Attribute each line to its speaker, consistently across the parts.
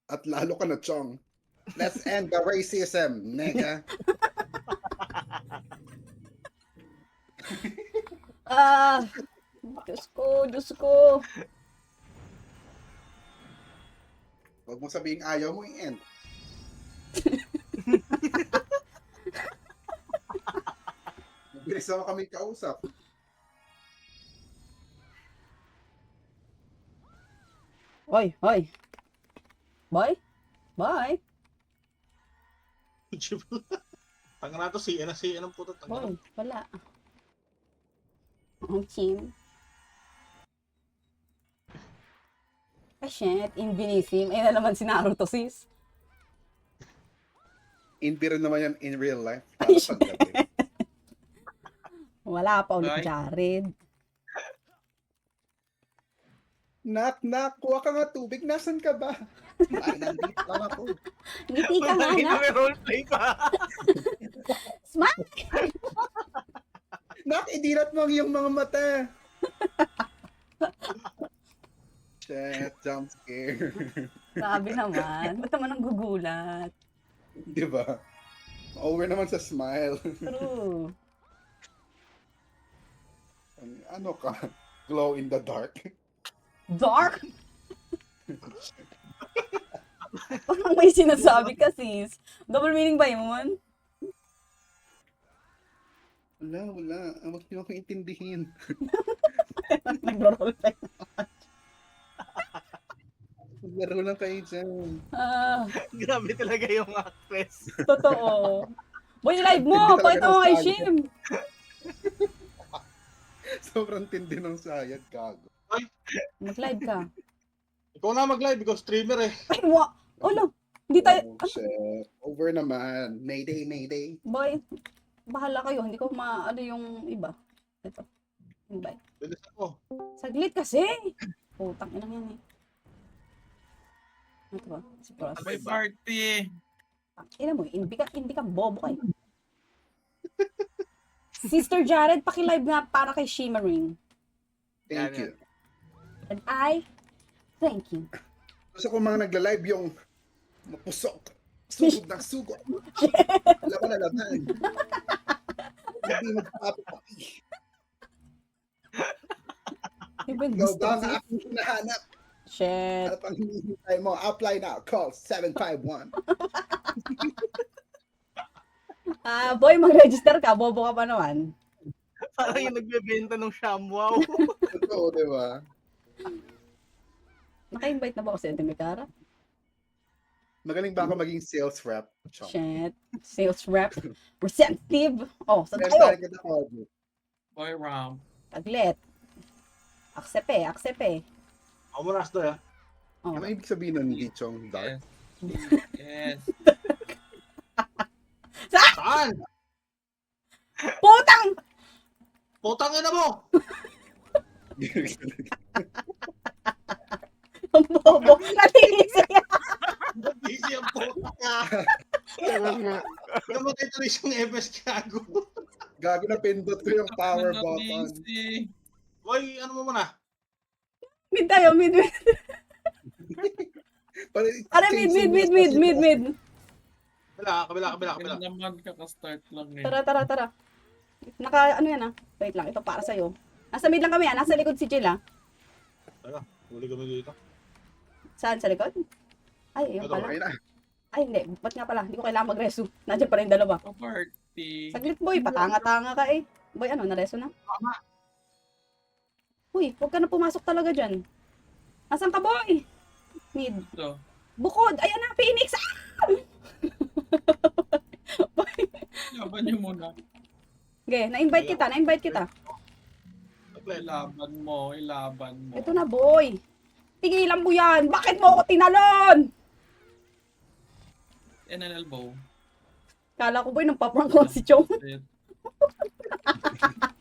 Speaker 1: At lalo ka na, Chong. Let's end the racism, nigga.
Speaker 2: Ah, Diyos ko, Diyos ko.
Speaker 1: Huwag mo sabihin ayaw mo i-end. Mabilis naman kami kausap.
Speaker 2: Hoy, hoy. Boy? Boy?
Speaker 3: Tanga na to, si anong puto. Tanga
Speaker 2: Boy,
Speaker 3: na.
Speaker 2: wala. Ang chin. Ah, shit. Invinissim. Ayun na naman si Naruto, sis.
Speaker 1: Hindi rin naman yan in real life.
Speaker 2: Ay,
Speaker 1: Para paggabi.
Speaker 2: Wala pa ulit,
Speaker 4: Boy?
Speaker 2: Jared.
Speaker 1: Knock, knock. Kuha ka nga tubig. Nasaan ka ba? Ay, nandito lang ako.
Speaker 2: Ngiti ka nga, na.
Speaker 3: May roleplay pa.
Speaker 2: Smile!
Speaker 1: Knock, idilat mo ang iyong mga mata. Shit, jump scare.
Speaker 2: Sabi naman. Ba't naman ang gugulat?
Speaker 1: Di ba? Over naman sa smile.
Speaker 2: True.
Speaker 1: Ano ka? Glow in the dark?
Speaker 2: Dark? Parang may sinasabi ka, sis. Double meaning ba yun?
Speaker 1: Wala. Huwag niyo akong intindihin.
Speaker 2: Nagro-roleplay.
Speaker 1: Maglaro lang kayo dyan.
Speaker 2: Ah,
Speaker 3: Grabe talaga yung actress.
Speaker 2: totoo. Boy, live mo!
Speaker 1: Hindi talaga
Speaker 2: Pakita mo kay
Speaker 1: nasali.
Speaker 2: Shim!
Speaker 1: Sobrang tindi ng sayad, gago.
Speaker 2: Mag-live ka.
Speaker 3: Ikaw na mag-live, ikaw streamer eh.
Speaker 2: Ay, Olo! Hindi tayo...
Speaker 1: Oh, shit. Over naman. Mayday, mayday.
Speaker 2: Boy, bahala kayo. Hindi ko ano yung iba. Ito. Invite.
Speaker 3: Bilis ako.
Speaker 2: Saglit kasi! Putang inang yan eh. Ito ba? Si Cross.
Speaker 4: May party.
Speaker 2: Ina mo, hindi ka bobo kayo. Sister Jared, paki-live nga para kay Shimmering.
Speaker 1: Thank you.
Speaker 2: And I, thank you.
Speaker 1: Gusto ko mga nagla-live yung mapusok. Sugod ng sugod. Laban na laban. Hindi magpapapaki.
Speaker 2: Even
Speaker 1: Ikaw
Speaker 2: gusto
Speaker 1: ba ang
Speaker 2: si...
Speaker 1: aking hinahanap?
Speaker 2: Shit.
Speaker 1: At ang hinihintay mo, apply now. Call 751.
Speaker 2: Boy, mag-register ka. Bobo ka pa naman.
Speaker 3: Parang yung nagbebenta ng ShamWow.
Speaker 1: Totoo, di ba?
Speaker 2: Naka-invite na ba ako sa Edemikara?
Speaker 1: Magaling ba ako maging sales rep? Chong.
Speaker 2: Shit. Sales rep. Receptive. Oh, saan
Speaker 1: Next
Speaker 2: tayo?
Speaker 1: time kita call you.
Speaker 4: Boy Ram.
Speaker 2: Taglit. Aksepe.
Speaker 3: Ako mo last doy ah.
Speaker 2: Oh.
Speaker 1: Ano ibig sabihin nun, Lichong? Dark?
Speaker 4: Yes.
Speaker 3: Saan?
Speaker 2: Putang!
Speaker 3: Putang ina mo!
Speaker 2: Ang bobo. Natingin siya.
Speaker 3: Busy ang puta ka. Namatay tuloy siyang Ebes Gago.
Speaker 1: Gago na pindot ko yung power
Speaker 4: Ano,
Speaker 1: button.
Speaker 4: Easy.
Speaker 3: Boy, ano mo muna?
Speaker 2: Mid tayo, mid. Ara, mid.
Speaker 3: Kabila.
Speaker 4: Kailan naman kaka-start lang eh.
Speaker 2: Tara. Ano yan ah? Wait lang, ito para sa'yo. Nasa mid lang kami ah. Nasa likod si Jill ah.
Speaker 3: Huli kami dito.
Speaker 2: Saan? Sa likod? Ay, yun
Speaker 3: Ito,
Speaker 2: pala.
Speaker 1: Ayun na.
Speaker 2: Ay, hindi. Ba't nga pala? Hindi ko kailangan mag-reso. Nandiyan pa rin dalawa.
Speaker 4: Party.
Speaker 2: Saglit boy, patanga-tanga ka eh. Boy, ano, nareso na?
Speaker 3: Tama.
Speaker 2: Uy, huwag ka na pumasok talaga dyan. Nasaan ka boy? Mid.
Speaker 4: Ito.
Speaker 2: Bukod! Ayan na, Phoenix! Ah!
Speaker 4: Laban niyo muna.
Speaker 2: Okay, na-invite kita.
Speaker 4: Ilaban mo.
Speaker 2: Ito na boy. Tigilan mo yan. Bakit mo ako tinalon?
Speaker 4: elbow.
Speaker 2: Kala ko boy, nang paprank ko si Chong.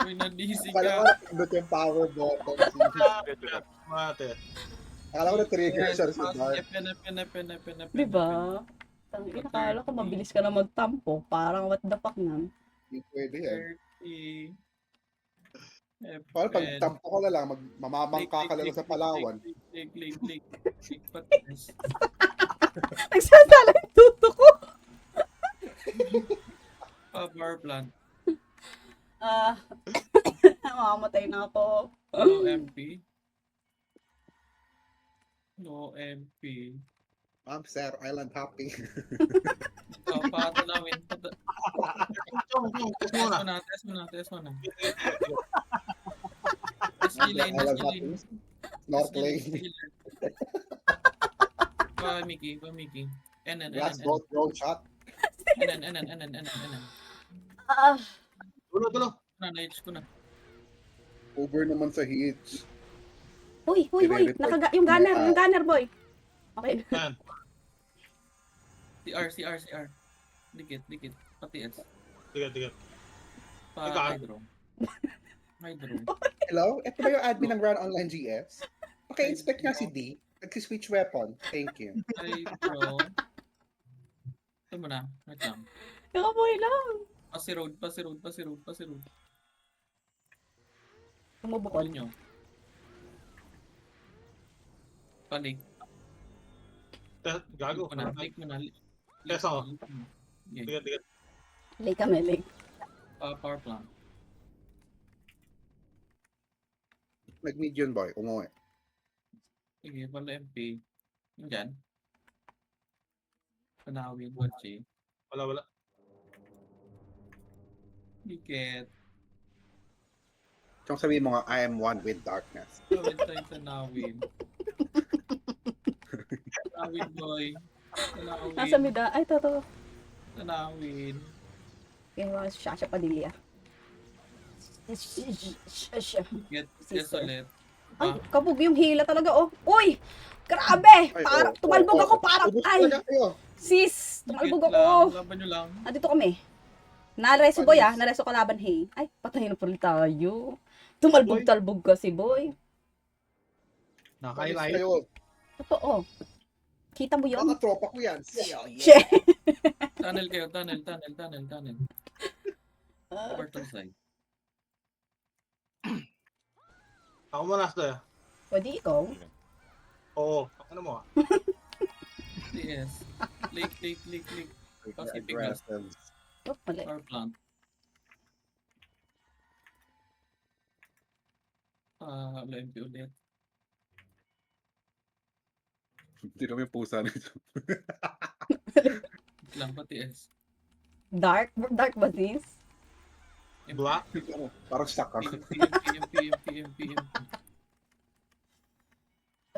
Speaker 4: Uy, nadisi
Speaker 1: Akala ko
Speaker 4: ka.
Speaker 1: na pindot yung power button.
Speaker 3: Mate.
Speaker 1: Akala ko na trigger siya sa dark.
Speaker 4: Pena.
Speaker 2: Diba? Nakala ko mabilis ka na magtampo. Parang what the fuck nan.
Speaker 1: Hindi pwede yan.
Speaker 4: 30.
Speaker 1: Paano pag tampo ko na lang, mamamangka ka lang sa Palawan.
Speaker 4: Click. Power plant.
Speaker 2: Ah, mamamatay na ako.
Speaker 4: No MP. No MP.
Speaker 1: Ma'am, sir, island hopping.
Speaker 4: Ikaw, patanawin.
Speaker 3: Chong, test mo na.
Speaker 4: Test mo na.
Speaker 3: Sige, sige.
Speaker 4: Test Gillian, test
Speaker 1: Island
Speaker 4: Gillian.
Speaker 1: hopping. Snorkeling.
Speaker 4: Pa Mickey. Enan.
Speaker 1: Last boat, road shot.
Speaker 4: Enan.
Speaker 2: Ah,
Speaker 3: Tulo.
Speaker 4: Na-age ko na.
Speaker 1: Uber naman sa hits.
Speaker 2: Huy.
Speaker 1: I-report.
Speaker 2: Yung gunner, boy. Okay.
Speaker 3: Yan.
Speaker 4: CR. Dikit. Pati S.
Speaker 3: Sige.
Speaker 4: Pa
Speaker 3: Ikaw.
Speaker 4: hydro.
Speaker 1: Hello? Ito ba yung admin ng Run Online GS? Okay, inspect nga si D. Nag-switch weapon. Thank you.
Speaker 4: Hydro. Ito mo na. Wait lang.
Speaker 2: Kakaboy lang.
Speaker 4: Pasi road.
Speaker 2: Tumubukol.
Speaker 4: Ano nyo? Palik.
Speaker 3: Gago.
Speaker 4: Click mo na.
Speaker 3: Test ako.
Speaker 4: Yeah.
Speaker 3: Sige.
Speaker 2: Lake kami, lake.
Speaker 4: Power plant.
Speaker 1: Nag-median boy. Umuwi.
Speaker 4: Sige, pala MP. Yung dyan. Panawin, Watchi.
Speaker 3: Wala.
Speaker 4: Dikit.
Speaker 1: Tsaka sabihin mo nga, I am one with darkness.
Speaker 4: Gawin tayo sa Nawin. Nawin, boy.
Speaker 2: Nasa mida. Ay, totoo.
Speaker 4: Sa Nawin.
Speaker 2: Okay, mga Shasha Padilla. Shasha.
Speaker 4: Get
Speaker 2: Sister.
Speaker 4: ulit.
Speaker 2: Ay, kabog yung hila talaga, oh. Uy! Grabe!
Speaker 1: Ay,
Speaker 2: Tumalbog ako parang,
Speaker 1: Ubus
Speaker 2: ay!
Speaker 1: talaga kayo.
Speaker 2: Sis! Tumalbog
Speaker 4: Dikit
Speaker 2: ako.
Speaker 4: lang, laban nyo lang.
Speaker 2: Dito kami. Nareso boy ah. Nareso kalaban, hey. Ay, patay na pala tayo. Tumalbog-talbog kasi, boy.
Speaker 1: Panis
Speaker 3: Naka-highlight.
Speaker 1: kayo.
Speaker 2: Totoo. Kita mo yun?
Speaker 1: Mga tropa ko yan.
Speaker 2: Shit!
Speaker 4: Tunnel kayo, tunnel.
Speaker 2: Ah,
Speaker 4: Portal side.
Speaker 3: Ako muna sa'yo.
Speaker 2: Pwede ikaw.
Speaker 3: Oo. Ano mo?
Speaker 4: TS. Lake. Pacific gas.
Speaker 1: Aggressive.
Speaker 2: Oh, mali.
Speaker 4: Power plant. MP ulit.
Speaker 1: Hindi naman yung pusa nito.
Speaker 4: Lang pati S.
Speaker 2: Dark ba this?
Speaker 3: Black.
Speaker 1: Parang stuck ka.
Speaker 4: MP.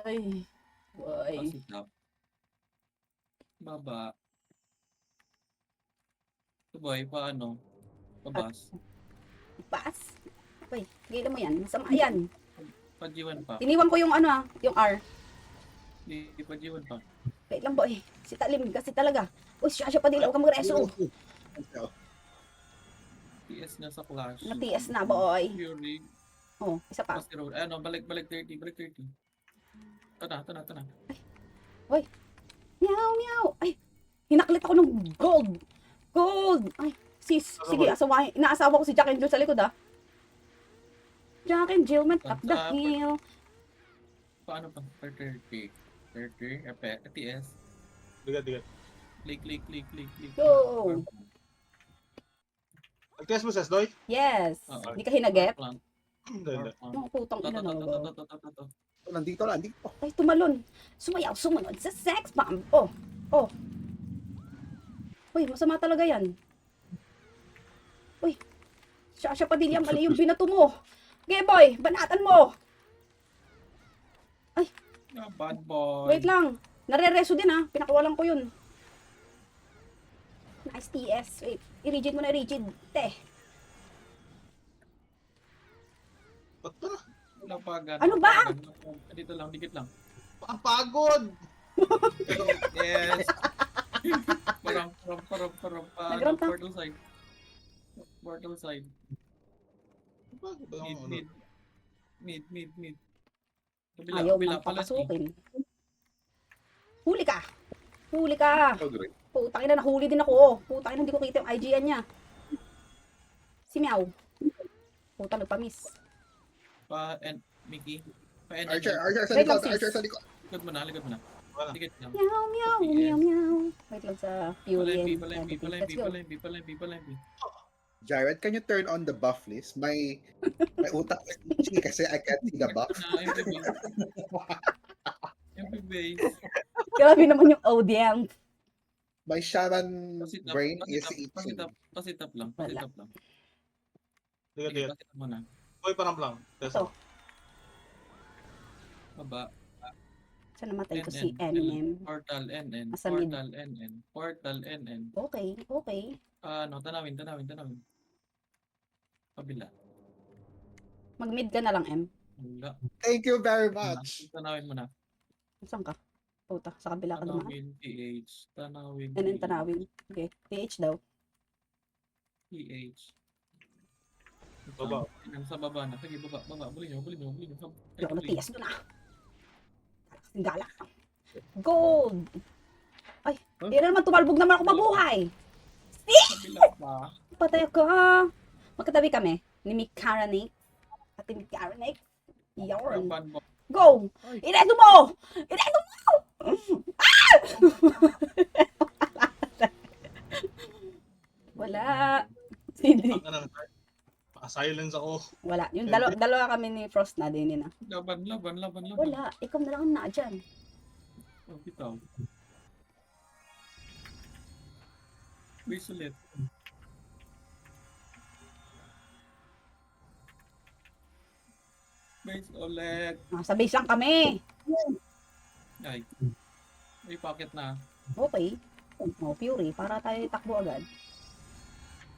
Speaker 2: Ay. Boy.
Speaker 4: Pasit up. Baba. Ito boy, paano? Pabas.
Speaker 2: Pass. Uy, gila mo yan. Masama yan.
Speaker 4: Pajiwan pa.
Speaker 2: Iniwan ko yung ano ah, yung R.
Speaker 4: Di pajiwan pa.
Speaker 2: Wait lang boy. Si Talim kasi talaga. Uy, Shasha Padilla, huwag kang magreso.
Speaker 4: TS na sa clash.
Speaker 2: Na-TS na, boy.
Speaker 4: Fury.
Speaker 2: Oh, isa pa.
Speaker 4: Pass road. Ano, balik 30. Tana.
Speaker 2: Meow. Ay, hinaklit ako ng gold. Ay, sis, sige, inaasawa ko si Jack and Jill sa likod ah. Jack and Jill went up the hill.
Speaker 4: Paano pa? 30. TS.
Speaker 3: Digat.
Speaker 4: Click.
Speaker 2: Go.
Speaker 3: Nag-test mo, Sesdoy?
Speaker 2: Yes.
Speaker 4: Oo.
Speaker 2: Hindi ka hinagep?
Speaker 3: Hindi.
Speaker 2: Mga putang ina no.
Speaker 1: Nandito.
Speaker 2: Ay, tumalon. Sumunod sa sex bomb. Oh. Uy, masama talaga yan. Uy, Shasha Padilla, mali yung binato mo. Okay, boy, banatan mo.
Speaker 4: Bad boy.
Speaker 2: Wait lang. Nare-reso din ah. Pinakawalan ko yun. Nice TS. Wait, i-rigid mo na rigid.
Speaker 3: Ba't ba?
Speaker 4: Lapagan.
Speaker 2: Ano ba?
Speaker 4: Dito lang, dikit lang.
Speaker 3: Ang pagod!
Speaker 4: Yes. Parang.
Speaker 2: Nag-ramp na.
Speaker 4: Portal side.
Speaker 3: Pagod ba yung ano?
Speaker 4: Mid.
Speaker 2: Ayaw mang papasukin. Huli ka. Putang ina, nahuli din ako. Putang ina, hindi ko kita yung IGN niya. Si Meow. Putang, nagpa-miss.
Speaker 4: Mickey.
Speaker 1: Archer sa
Speaker 2: Wait
Speaker 1: likod.
Speaker 2: lang, sis.
Speaker 1: Archer sa likod.
Speaker 4: Likod mo na.
Speaker 3: Wala.
Speaker 4: Dikit lang.
Speaker 2: Meow. Wait lang sa Fury and
Speaker 4: Palempi.
Speaker 2: Let's go.
Speaker 1: Jared, can you turn on the buff list? May utak sa Ichi kasi I can't see the buff.
Speaker 4: MP base.
Speaker 2: Grabe naman yung audience.
Speaker 1: My Shaman
Speaker 4: Pasitap,
Speaker 1: brain is
Speaker 4: pasitap,
Speaker 1: Ichi.
Speaker 4: pasitap, pasitap lang,
Speaker 2: Wala.
Speaker 4: pasitap lang.
Speaker 3: Tigat,
Speaker 4: Sige,
Speaker 3: tigat.
Speaker 4: pasitap muna.
Speaker 3: Boy, parang lang.
Speaker 2: Ito.
Speaker 4: Baba.
Speaker 2: Saan namatay ko si
Speaker 4: NN.
Speaker 2: Eminem?
Speaker 4: Portal NN.
Speaker 2: Nasa mid.
Speaker 4: Portal NN. Portal NN.
Speaker 2: Okay, okay.
Speaker 4: Tanawin. Kabila.
Speaker 2: Mag-mid ka na lang, M.
Speaker 4: Wala.
Speaker 1: Thank you very much.
Speaker 4: Tanawin mo na.
Speaker 2: Saan ka? Puta, sa kabila ka dumaan.
Speaker 4: Tanawin, PH. Tanawin,
Speaker 2: And then tanawin. Okay, TH daw.
Speaker 4: PH.
Speaker 3: Baba.
Speaker 4: Sa baba na. Sige, baba. Buli nyo.
Speaker 2: Hindi ako natiyas doon ah. Kasing galak. Gold! Ay,
Speaker 1: Huh?
Speaker 2: hindi na naman tumalbog naman ako mabuhay.
Speaker 4: Kabila pa.
Speaker 2: Patay ako. Magkatabi kami ni Mikaranix. At ni Mikaranix. Yarn.
Speaker 4: Ban mo.
Speaker 2: Go! Iredo mo! Iredo mo! Ah! Wala. Hindi.
Speaker 3: Silence ako.
Speaker 2: Wala. Yung dalawa kami ni Frost na din na.
Speaker 4: Laban.
Speaker 2: Wala. Ikaw na lang ang na dyan.
Speaker 4: Oh, bitaw. Base ulit. Base ulit.
Speaker 2: Sa base lang kami.
Speaker 4: Ay. May pocket na.
Speaker 2: Okay. Oh, Fury. Para tayo takbo agad.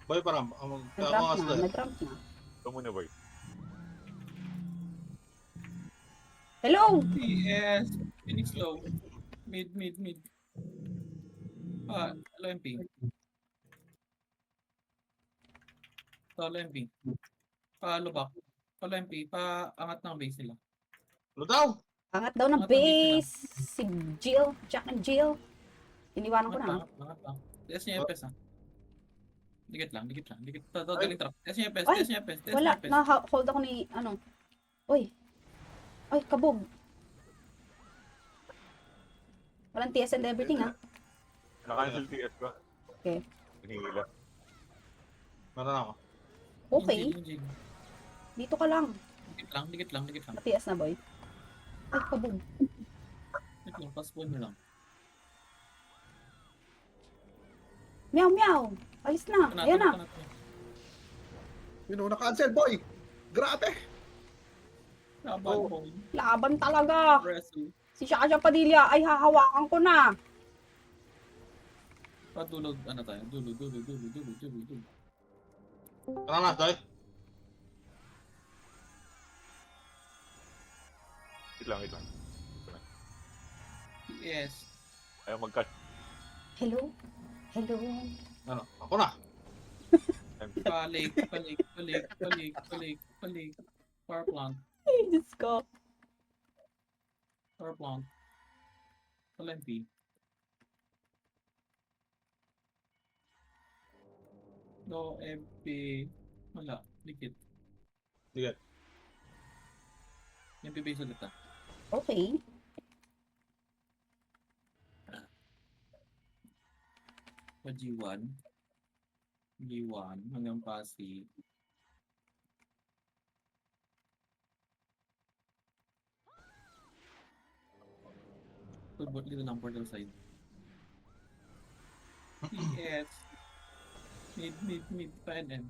Speaker 3: Boy, parang.
Speaker 2: Nag-ramp na. Nag-ramp na.
Speaker 5: Ito muna, boy.
Speaker 2: Hello!
Speaker 4: PS. Phoenix low. Mid. Hello MP. Hello MP. Lubak. Hello MP. Angat ng base nila.
Speaker 3: Ano daw?
Speaker 2: Angat daw ng
Speaker 4: Angat ng
Speaker 2: base. Si Jill. Jack and Jill. Iniwanan ko na.
Speaker 4: Angat lang. Test niya yung PS ha. Dikit lang. Daling trap. Test niya yung PS.
Speaker 2: Ay,
Speaker 4: Test niya yung PS.
Speaker 2: Wala. Na-hold ako ni, Uy. Ay, kabog. Walang TS and everything, ha?
Speaker 5: Naka-cancel TS ba?
Speaker 2: Okay.
Speaker 5: Hinihila.
Speaker 3: Meron ako.
Speaker 2: Okay. Dito ka lang.
Speaker 4: Dikit lang.
Speaker 2: Na-TS na, boy. Ay, kabog.
Speaker 4: Dikit lang. Passport mo lang.
Speaker 2: Meow. Alis na. Ayan na.
Speaker 1: Na-cancel, boy. Grabe.
Speaker 4: Laban
Speaker 3: Oh.
Speaker 4: ko.
Speaker 2: Laban talaga.
Speaker 4: Wrestle.
Speaker 2: Si Shasha Padilla ay hahawakan ko na.
Speaker 4: Padulog. Ano tayo? Dulo.
Speaker 3: Ano na, Doy?
Speaker 5: Wait lang.
Speaker 4: Yes.
Speaker 5: Ayaw mag-cut.
Speaker 2: Hello?
Speaker 3: Ano? Ako na.
Speaker 4: Balik. Power plant.
Speaker 2: Ay, Diyos ko.
Speaker 4: Power plant. LMP. No MP. Wala. Dikit.
Speaker 3: Tigat.
Speaker 4: MP base ulit ah.
Speaker 2: Okay.
Speaker 4: Pa G1. G1 hanggang Pasig. Football dito ng portal side. PS. Mid, PNM.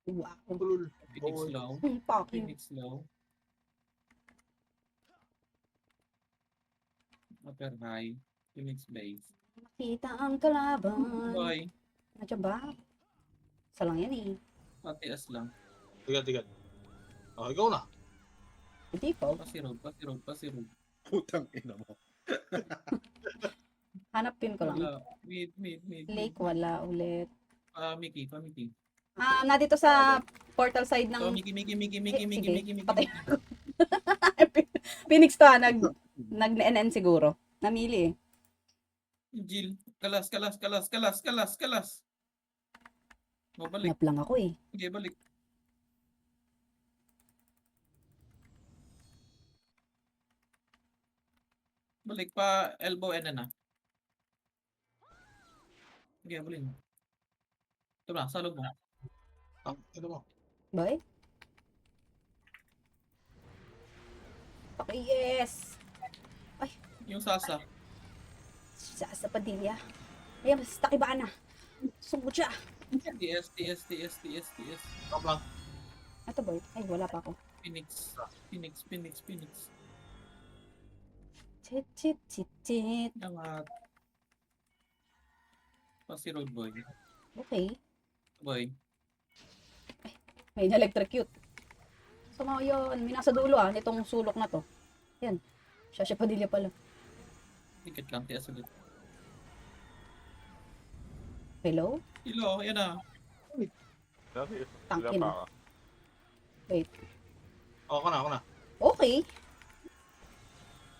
Speaker 2: Wow.
Speaker 3: Tulul.
Speaker 4: Phoenix low.
Speaker 2: Fuck you.
Speaker 4: Phoenix low. Upper high. Phoenix base.
Speaker 2: Makita ang kalaban.
Speaker 4: Boy.
Speaker 2: Nandiyan ba? Isa lang yan eh.
Speaker 4: Matias lang.
Speaker 3: Tigat. Oh, ikaw na.
Speaker 2: Hindi po.
Speaker 4: Pasirog.
Speaker 1: Putang ina mo.
Speaker 2: Hanapin ko lang.
Speaker 4: Wala. Mid.
Speaker 2: Lake, wala ulit.
Speaker 4: Mickey.
Speaker 2: Nandito sa portal side ng...
Speaker 4: So, Mickey.
Speaker 2: Patay ako. Phoenix to nag-NN siguro. Namili eh.
Speaker 4: Jill. Kalas. O, balik.
Speaker 2: Hanap lang ako eh.
Speaker 4: Sige, balik. Balik pa elbow and na. Sige, abulin mo. Ito na, salog mo.
Speaker 3: Ito mo.
Speaker 2: Boy? Okay, yes!
Speaker 4: Yung sasa.
Speaker 2: Sa Padilla. Ayan, basta takibaan na. Sungkot siya.
Speaker 4: TS.
Speaker 3: Stop lang.
Speaker 2: Ito boy. Ay, wala pa ako.
Speaker 4: Phoenix.
Speaker 2: Chit, chit, chit, chit.
Speaker 4: Angat. Si road boy.
Speaker 2: Okay.
Speaker 4: Boy.
Speaker 2: May na-electrocute. So mga yun, may nasa dulo nitong sulok na to. Yan. Siya Padilla pala.
Speaker 4: Dikit lang, TS ulit.
Speaker 2: Hello?
Speaker 4: Ilo, yan na.
Speaker 5: Dati,
Speaker 2: Tangkin.
Speaker 5: wala pa.
Speaker 2: Wait.
Speaker 3: Ako na.
Speaker 2: Okay.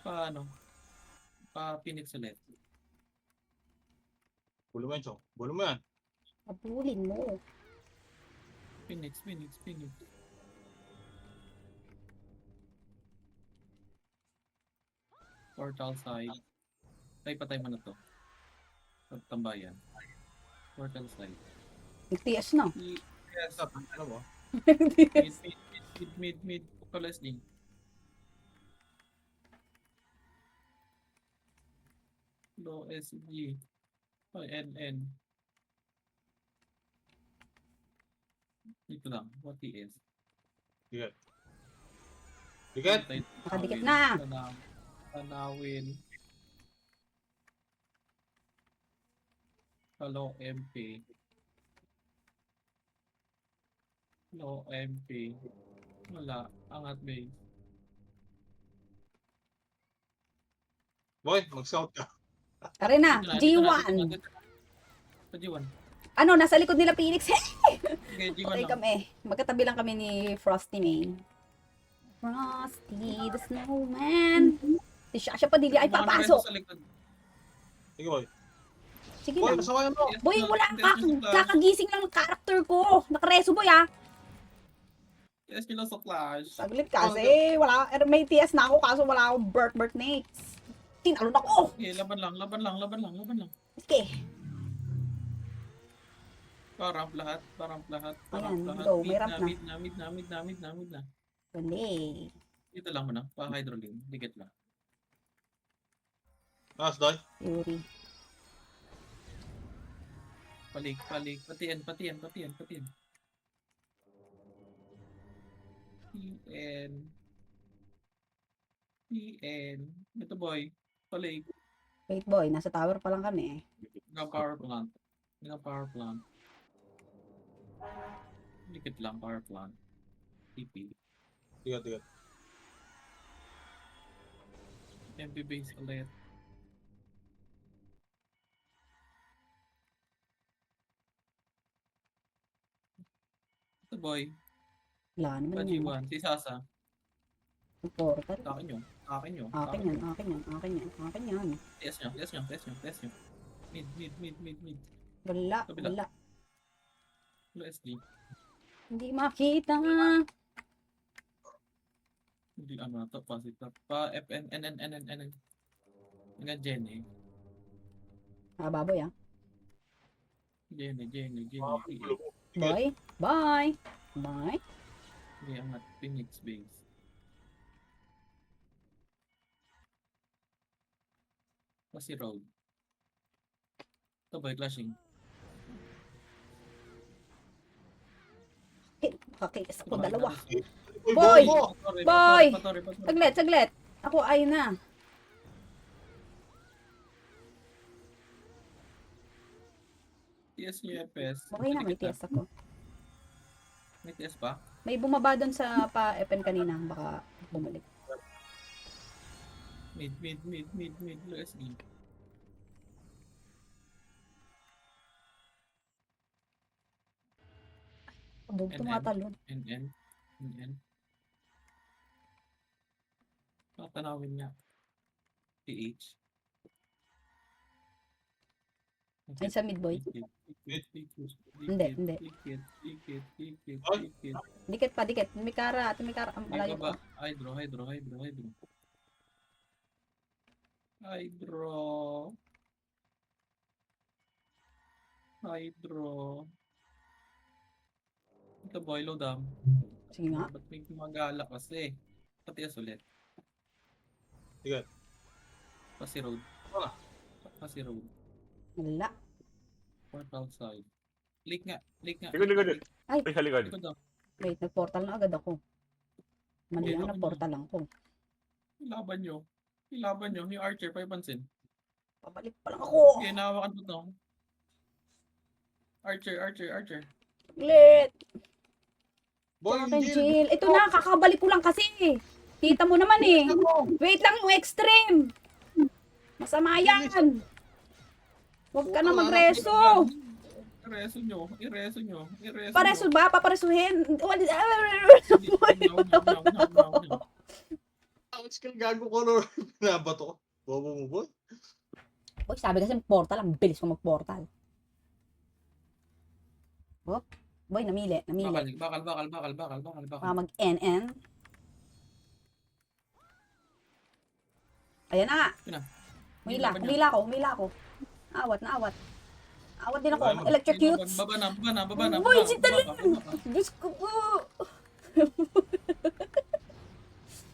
Speaker 4: Paano? Phoenix ulit.
Speaker 3: Bulo mo yan, Chong. Bulo mo yan.
Speaker 2: Abulin mo.
Speaker 4: Phoenix. Portal side. Ay, patay mo na to. Tambayan. Portal side.
Speaker 2: TS na.
Speaker 4: Yes.
Speaker 3: Stop. Ano mo?
Speaker 4: Mid. Pukales din. Low SG. NN. Dito lang. What is?
Speaker 3: Dikit.
Speaker 2: Nakadikit na.
Speaker 4: Tanawin. Hello MP. Wala. Angat base.
Speaker 3: Boy, mag-scout ka.
Speaker 2: Tara na. G1.
Speaker 4: Sa G1.
Speaker 2: Ano, nasa likod nila Phoenix. Hey!
Speaker 4: Okay, G1
Speaker 2: Okay
Speaker 4: lang.
Speaker 2: kami. Magkatabi lang kami ni Frosty Main. Frosty the Snowman. Si Shasha Padilla ay
Speaker 4: Mga
Speaker 2: papasok.
Speaker 4: nasa likod.
Speaker 3: Sige, boy.
Speaker 2: Sige
Speaker 3: Boy,
Speaker 2: lang.
Speaker 3: pasawayan mo.
Speaker 2: Boy, wala kakagising lang ng character ko. Nakareso boy
Speaker 4: Yes, nyo lang sa flash.
Speaker 2: Saglit kasi. Wala, may TS na ako kaso wala akong birth mates. Tinalon ako.
Speaker 4: Okay, laban lang.
Speaker 2: Sige.
Speaker 4: Paramp lahat.
Speaker 2: Ayan, go, may ramp na.
Speaker 4: Mid na.
Speaker 2: Wali.
Speaker 4: Dito lang muna. Pa-hydrolim. Dikit lang.
Speaker 3: Nas, doy.
Speaker 2: Yuri.
Speaker 4: Palik. Patian. PN. Ito boy. Palik.
Speaker 2: Wait boy, nasa tower pa lang kami.
Speaker 4: Nga power plant. Dikit lang. Power plant. TP.
Speaker 3: Dikit.
Speaker 4: MP base ulit. Ito boy.
Speaker 2: Wala naman yun.
Speaker 4: G1. Si Sasa.
Speaker 2: Portal.
Speaker 4: Akin nyo.
Speaker 2: Akin yan.
Speaker 4: Test nyo. Mid.
Speaker 2: Wala.
Speaker 4: Kabila. Low SD.
Speaker 2: Hindi makita.
Speaker 4: Hindi ano na to. Positive. Pa FN. NN. Nga Jenny.
Speaker 2: Baboy
Speaker 4: Jenny.
Speaker 3: Bulo mo.
Speaker 2: Boy. Bye.
Speaker 4: Hindi angat. Phoenix base. Kasi road. Ito boy, clashing.
Speaker 2: Kakilis ako dalawa.
Speaker 3: Boy!
Speaker 2: Boy! Saglit. Ako ay na.
Speaker 4: TS nyo FS.
Speaker 2: Okay na, may TS ako.
Speaker 4: May TS pa?
Speaker 2: May bumaba doon sa pa-FN kanina. Baka bumalik.
Speaker 4: Mid. Low SD.
Speaker 2: Abog tumatalon.
Speaker 4: NN. Tatanawin niya. PH.
Speaker 2: Ay, sa mid boy. Hindi. Dikit pa. May kara. Ang malayo pa.
Speaker 4: Hydro. Hydro. Ito boy, low dam.
Speaker 2: Sige nga.
Speaker 4: Ba't may gumagala kasi? Patias ulit.
Speaker 3: Sige.
Speaker 4: Pasi road.
Speaker 3: Wala.
Speaker 4: Pasi road.
Speaker 2: Wala.
Speaker 4: Portal side. Leak nga. Leak nga.
Speaker 5: Likod, likod.
Speaker 4: leak.
Speaker 2: Ay.
Speaker 5: Ay, sa likod.
Speaker 4: Likod daw.
Speaker 2: Wait, nag-portal na agad ako. Mali
Speaker 4: Hindi,
Speaker 2: ang
Speaker 4: ako
Speaker 2: nag-portal lang ko.
Speaker 4: Ilaban nyo. Ilaban nyo. Yung archer, papansin.
Speaker 2: Pabalik pa lang ako.
Speaker 4: Okay, nahawakan mo to. Archer, archer, archer.
Speaker 2: Lit.
Speaker 3: Boy,
Speaker 2: Akin,
Speaker 3: Jill.
Speaker 2: Jill. Ito na, kakabalik ko lang kasi. Kita mo naman eh. Wait lang yung extreme. Masama yan. Huwag ka na magreso.
Speaker 4: Ireso nyo. Ireso nyo. Ireso
Speaker 2: Pareso ba? Paparesuhin?
Speaker 3: Ouch ka, gago ko no. Pinabato ko. Bobo mo, boy.
Speaker 2: Uy, sabi kasi portal, ang bilis ko mag-portal. Oh, boy, namili.
Speaker 4: Bakal.
Speaker 2: Mag-NN. Ayan na.
Speaker 4: Yun na.
Speaker 2: Humila ako. Awat. Awat din ako.
Speaker 4: Baba na.
Speaker 2: Electrocutes.
Speaker 4: Baba na.
Speaker 2: Boy, si Talin.
Speaker 4: Baba.
Speaker 2: Diyos ko po.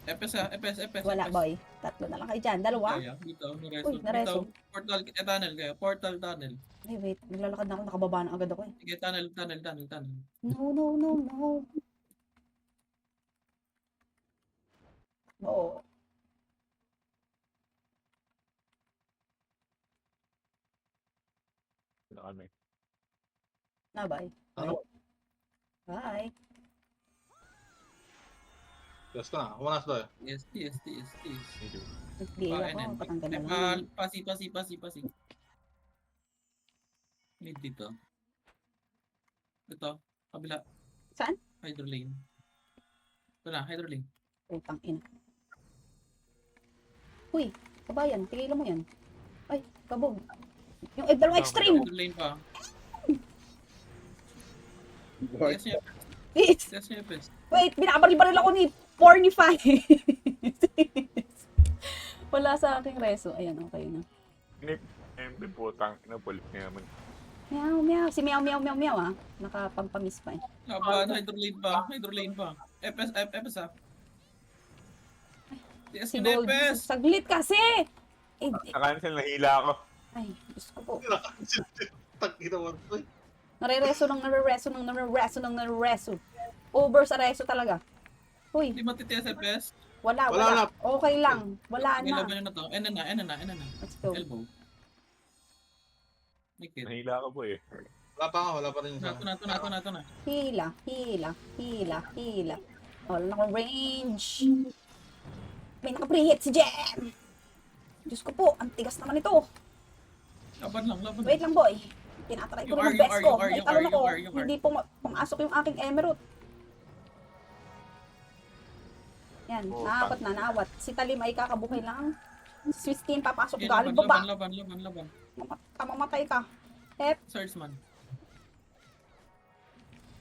Speaker 4: Epes ha, epes.
Speaker 2: Wala, boy. Tatlo na lang kayo dyan. Dalawa.
Speaker 4: Kaya, dito, nareso.
Speaker 2: Uy, nareso.
Speaker 4: Dito, portal, tunnel kayo. Portal, tunnel.
Speaker 2: Ay, wait. Naglalakad na ako. Nakababa na agad ako eh.
Speaker 4: Sige, tunnel.
Speaker 2: No. Oo.
Speaker 5: Na kami.
Speaker 2: Na, bye.
Speaker 3: Ano?
Speaker 2: Bye.
Speaker 3: Yes ka na. Kumanas tayo.
Speaker 4: ST.
Speaker 5: Medyo.
Speaker 2: Hindi ako. Patanggal na lang.
Speaker 4: Pasi. Mid dito. Ito, kabila.
Speaker 2: Saan?
Speaker 4: Hydro lane. Ito na, hydro lane.
Speaker 2: Utang ina. Uy, kabayan. Tigilan mo yan. Ay, kabog. Yung dalawang extreme.
Speaker 4: Hydro lane pa.
Speaker 1: Boy,
Speaker 4: Yes, niya.
Speaker 2: Wait,
Speaker 4: Yes, niya, pes.
Speaker 2: wait. Binabaril-baril ako ni Pornify. Wala sa aking reso. Ayan, okay na.
Speaker 5: MP putang. Napulit niya naman.
Speaker 2: Meow. Si meow ah. Nakapampamis pa eh.
Speaker 4: Laban, hydro lane pa. Epes ha. Yes,
Speaker 2: Si
Speaker 4: niya,
Speaker 2: Gold.
Speaker 4: epes.
Speaker 2: Saglit kasi. Eh,
Speaker 5: Nakancel, nahila ako.
Speaker 2: ay, Diyos ko po.
Speaker 3: Takita mo. Boy.
Speaker 2: Nare-reso. Over sa reso talaga. Uy,
Speaker 4: Hindi matitias, epes.
Speaker 2: wala.
Speaker 3: Wala na.
Speaker 2: Okay lang. Wala na.
Speaker 4: Nilaban nyo na to. Ena na.
Speaker 2: Let's go.
Speaker 4: Elbow. Make it.
Speaker 5: Nahila ako po eh.
Speaker 3: Wala pa rin yung
Speaker 4: Ito na.
Speaker 2: Hila. Wala na akong range. May naka-preheat si Jem. Diyos ko po, ang tigas naman ito.
Speaker 4: Laban lang.
Speaker 2: Wait lang, boy. Tinatry ko
Speaker 4: Yung
Speaker 2: naman
Speaker 4: R,
Speaker 2: best ko.
Speaker 4: yung R,
Speaker 2: May
Speaker 4: yung
Speaker 2: talon
Speaker 4: R,
Speaker 2: ako.
Speaker 4: yung R.
Speaker 2: Hindi pumasok yung aking emerald. Yan,
Speaker 5: Oh,
Speaker 2: naawat. Si Talim ay kakabuhay lang. Swiss team, papasok
Speaker 4: Okay,
Speaker 2: galing baba.
Speaker 4: laban.
Speaker 2: Mamatay ka.
Speaker 4: Swordsman.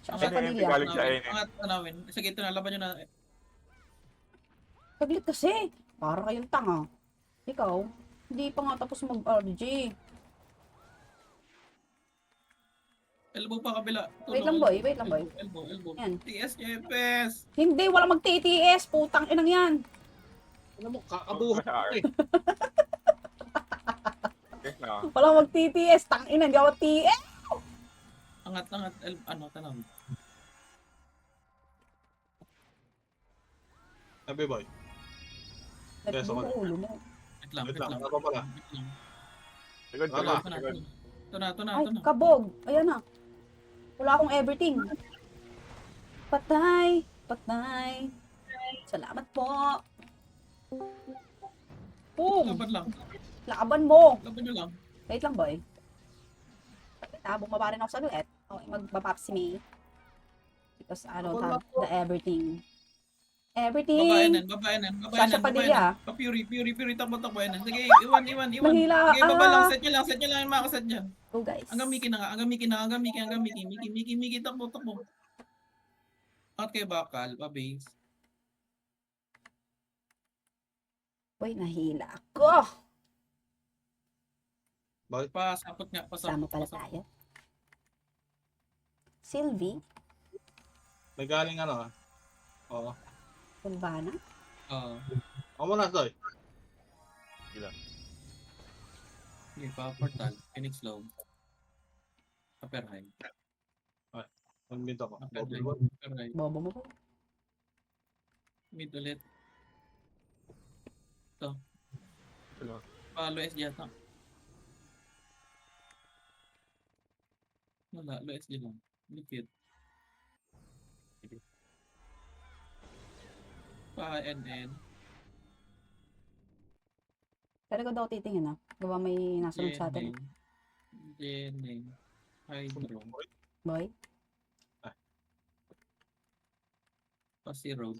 Speaker 2: Siya
Speaker 5: Ano yun,
Speaker 2: Padilla.
Speaker 5: galing sa akin eh.
Speaker 4: Angat tanawin. Sige, ito na. Laban nyo na.
Speaker 2: Saglit kasi. Para kayong tanga. Ikaw, hindi pa nga tapos mag-RG.
Speaker 4: Elbow pa kabila.
Speaker 2: Wait lang, boy.
Speaker 4: Elbow.
Speaker 2: Yan.
Speaker 4: TS niya, epes.
Speaker 2: Hindi, wala mag-TTS. Putang inang yan.
Speaker 3: Ano mo, kakabuhan ko eh.
Speaker 5: Yes na.
Speaker 2: Wala mag-TTS. Tang ina, hindi ako TS.
Speaker 4: Angat. Tanawin.
Speaker 3: Sabi boy. Yes,
Speaker 2: Nagbuo
Speaker 3: okay.
Speaker 2: ulo mo.
Speaker 4: Wait lang.
Speaker 3: Wait lang, ano pa pala?
Speaker 5: Likod
Speaker 3: Wala.
Speaker 5: ka.
Speaker 4: Ito na.
Speaker 2: Ay, kabog. Ayan na. Wala akong everything. Patay. Salamat po. Boom.
Speaker 4: Laban lang.
Speaker 2: Laban mo.
Speaker 4: Laban nyo lang.
Speaker 2: Wait lang, boy. Bumaba rin ako sa duet. Okay, magbabap si May. Because I don't have the everything. Everything.
Speaker 4: Babae nan.
Speaker 2: Sasha Padilla.
Speaker 4: Pa-Fury. Takbo yan. Sige, iwan.
Speaker 2: Nahila.
Speaker 4: Sige, baba lang. Set nyo lang yung makaset dyan.
Speaker 2: Go, guys.
Speaker 4: Hanggang Miki. Miki, takbo. At kay Bakal, pa-base.
Speaker 2: Uy, nahila ako.
Speaker 3: Boy.
Speaker 4: Pasapot nga.
Speaker 2: Sama pala tayo. Sylvie?
Speaker 3: May galing ano ah. Oo.
Speaker 2: Silvana?
Speaker 4: Oo.
Speaker 3: Ako muna, Doy.
Speaker 4: Sige pa, Portal. Phoenix Low. Upper High.
Speaker 3: Mag-mid ako.
Speaker 4: Upper
Speaker 3: Bubble
Speaker 4: High.
Speaker 3: Ball.
Speaker 4: Upper High.
Speaker 2: Bobo mo.
Speaker 4: Mid ulit.
Speaker 5: Ano?
Speaker 4: Low SG yata. Wala, low SG lang. Liquid. NN.
Speaker 2: Pero ko daw titingin Gawa may nasunod sa atin.
Speaker 4: Jenning. Hydro.
Speaker 2: Boy?
Speaker 4: Pasi road.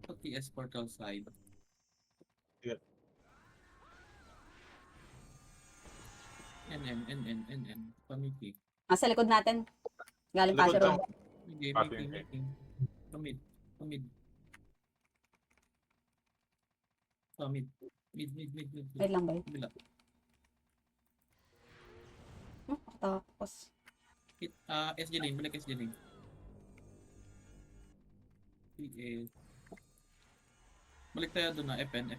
Speaker 4: TS portal side.
Speaker 3: Sige.
Speaker 4: NN. Pamiki.
Speaker 2: Sa likod natin. Galing pa si
Speaker 3: Likod
Speaker 2: Road.
Speaker 4: Making. Pamid. Mid.
Speaker 2: Wait lang, boy.
Speaker 4: Bila.
Speaker 2: Tapos.
Speaker 4: SG lane. Balik SG lane. PS. Balik tayo doon na. FN. 30.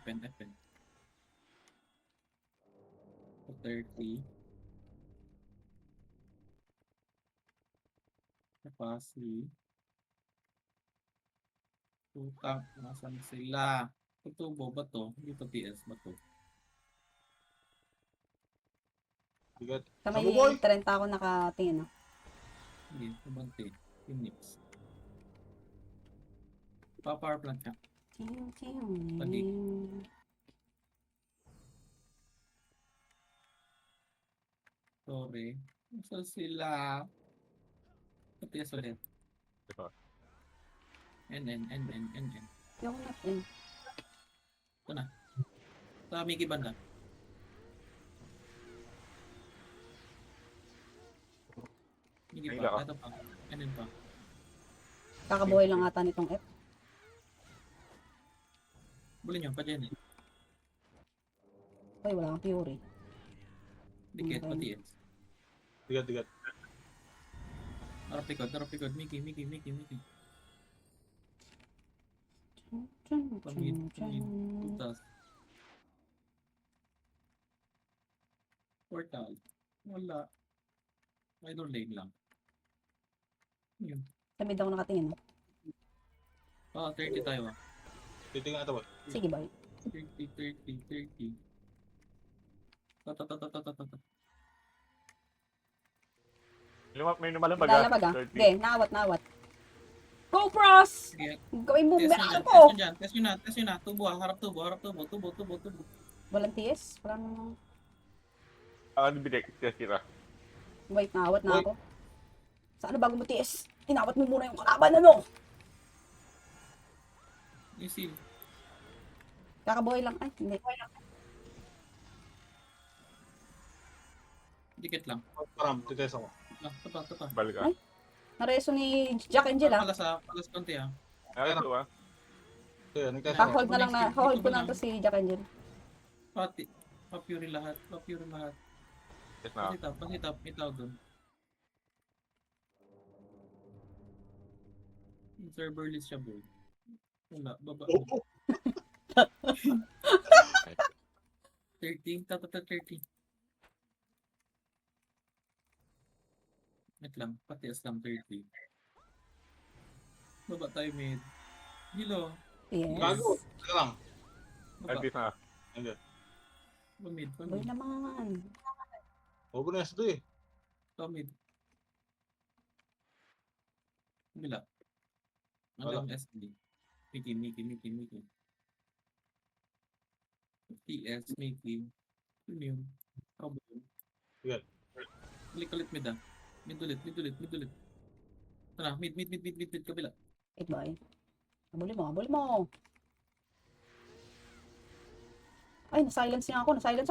Speaker 4: Kapasi. Utang. Nasaan sila? Tutubo ba to? Hindi to TS ba to?
Speaker 3: Bigat.
Speaker 2: Sa may
Speaker 3: Sabu, boy!
Speaker 2: 30 ako nakatingin.
Speaker 4: Hindi. Kumante. Phoenix. Pa-power plant ka. Pandi. Sorry. Nasaan sila? TS ulit.
Speaker 5: Ito.
Speaker 4: NN.
Speaker 2: Yung natin.
Speaker 4: Ito na. Sa Mickey banda. Mickey
Speaker 5: Ay,
Speaker 4: pa.
Speaker 5: laka.
Speaker 4: Ito pa. NN pa.
Speaker 2: Kakabuhay lang ata nitong F.
Speaker 4: Bulin nyo. Pa dyan eh.
Speaker 2: Ay, wala kang Fury.
Speaker 4: Dikit.
Speaker 2: Okay.
Speaker 4: Pa TS.
Speaker 3: Bigat.
Speaker 4: Harap likod. Mickey. Pamid. Putas. Portal. Wala. Idol lane lang. Yun.
Speaker 2: Sa mid ako nakatingin.
Speaker 4: 30 tayo ah.
Speaker 3: Titingnan ito, boy.
Speaker 2: Sige, boy.
Speaker 4: 30. Ta.
Speaker 5: May lumalabag
Speaker 2: Lalabag
Speaker 5: 30.
Speaker 2: Okay, nawat. Go, Pros!
Speaker 4: Sige.
Speaker 2: Gawin mo,
Speaker 4: Test
Speaker 2: meron
Speaker 4: nyo
Speaker 2: ko!
Speaker 4: dyan. Test nyo na. Tubo ah. Harap tubo.
Speaker 2: Walang TS? Walang...
Speaker 5: Ano bidik? Tira.
Speaker 2: Wait, nawat na
Speaker 3: Boy.
Speaker 2: ako. Saan bago mo TS? Inawat mo muna yung kalaban,
Speaker 4: Yung seal.
Speaker 2: Kakabuhay lang. Ay, hindi.
Speaker 4: Dikit lang.
Speaker 3: Param, titest ako.
Speaker 4: Tapa.
Speaker 5: Balik ka.
Speaker 2: Ay. Nareso ni Jack Angel,
Speaker 4: Palas konti ah.
Speaker 5: Ito ah.
Speaker 3: Sige, nagtest
Speaker 2: Ah,
Speaker 3: ako.
Speaker 2: hold na lang na. Hold ko lang to si Jack Angel.
Speaker 4: Pati. Pa-fury lahat.
Speaker 5: Yes na.
Speaker 4: Pasitap. Itaw dun. Server list siya boy. Wala. Baba. 13. 30. Wait lang. Patias lang 30. Baba tayo mid. Hilo.
Speaker 2: Yes.
Speaker 3: Gago. Teka lang.
Speaker 4: Baba.
Speaker 5: At na.
Speaker 4: Mid.
Speaker 2: Boy naman.
Speaker 3: Huwag na ito eh.
Speaker 4: Mid. Bila.
Speaker 3: Wala.
Speaker 4: Hanggang SD. Mickey. TS, Mickey. Yun yun. How about yun?
Speaker 3: Sige.
Speaker 4: Balik ulit mid ah. Mid ulit. Tara, mid, kabila.
Speaker 2: Wait, boy. Habulin mo. Ay, na-silence niya ako. Silence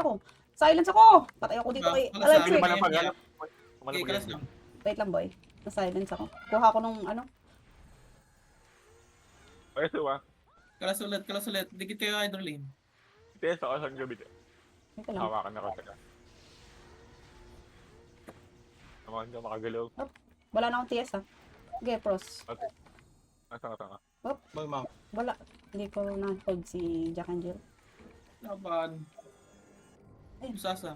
Speaker 2: ako! Patay ako dito kay
Speaker 4: Wala sa
Speaker 2: Electric.
Speaker 4: akin.
Speaker 5: Lumalabag.
Speaker 4: Okay, kalas lang.
Speaker 2: Wait lang, boy. Na-silence ako. Kuha ko nung
Speaker 5: Ito ah.
Speaker 4: Kalas ulit. Dikit kayo idol lane.
Speaker 5: Test ako sa gabi.
Speaker 2: Wait lang.
Speaker 5: Hawakan ako. Teka. Naman ka makagalaw.
Speaker 2: Wala na akong TS ha. Okay, pros.
Speaker 5: Asa.
Speaker 3: May ma'am.
Speaker 2: Wala. Hindi ko na-hold si Jack and Jill.
Speaker 4: Laban.
Speaker 2: Ayun.
Speaker 4: Sasa.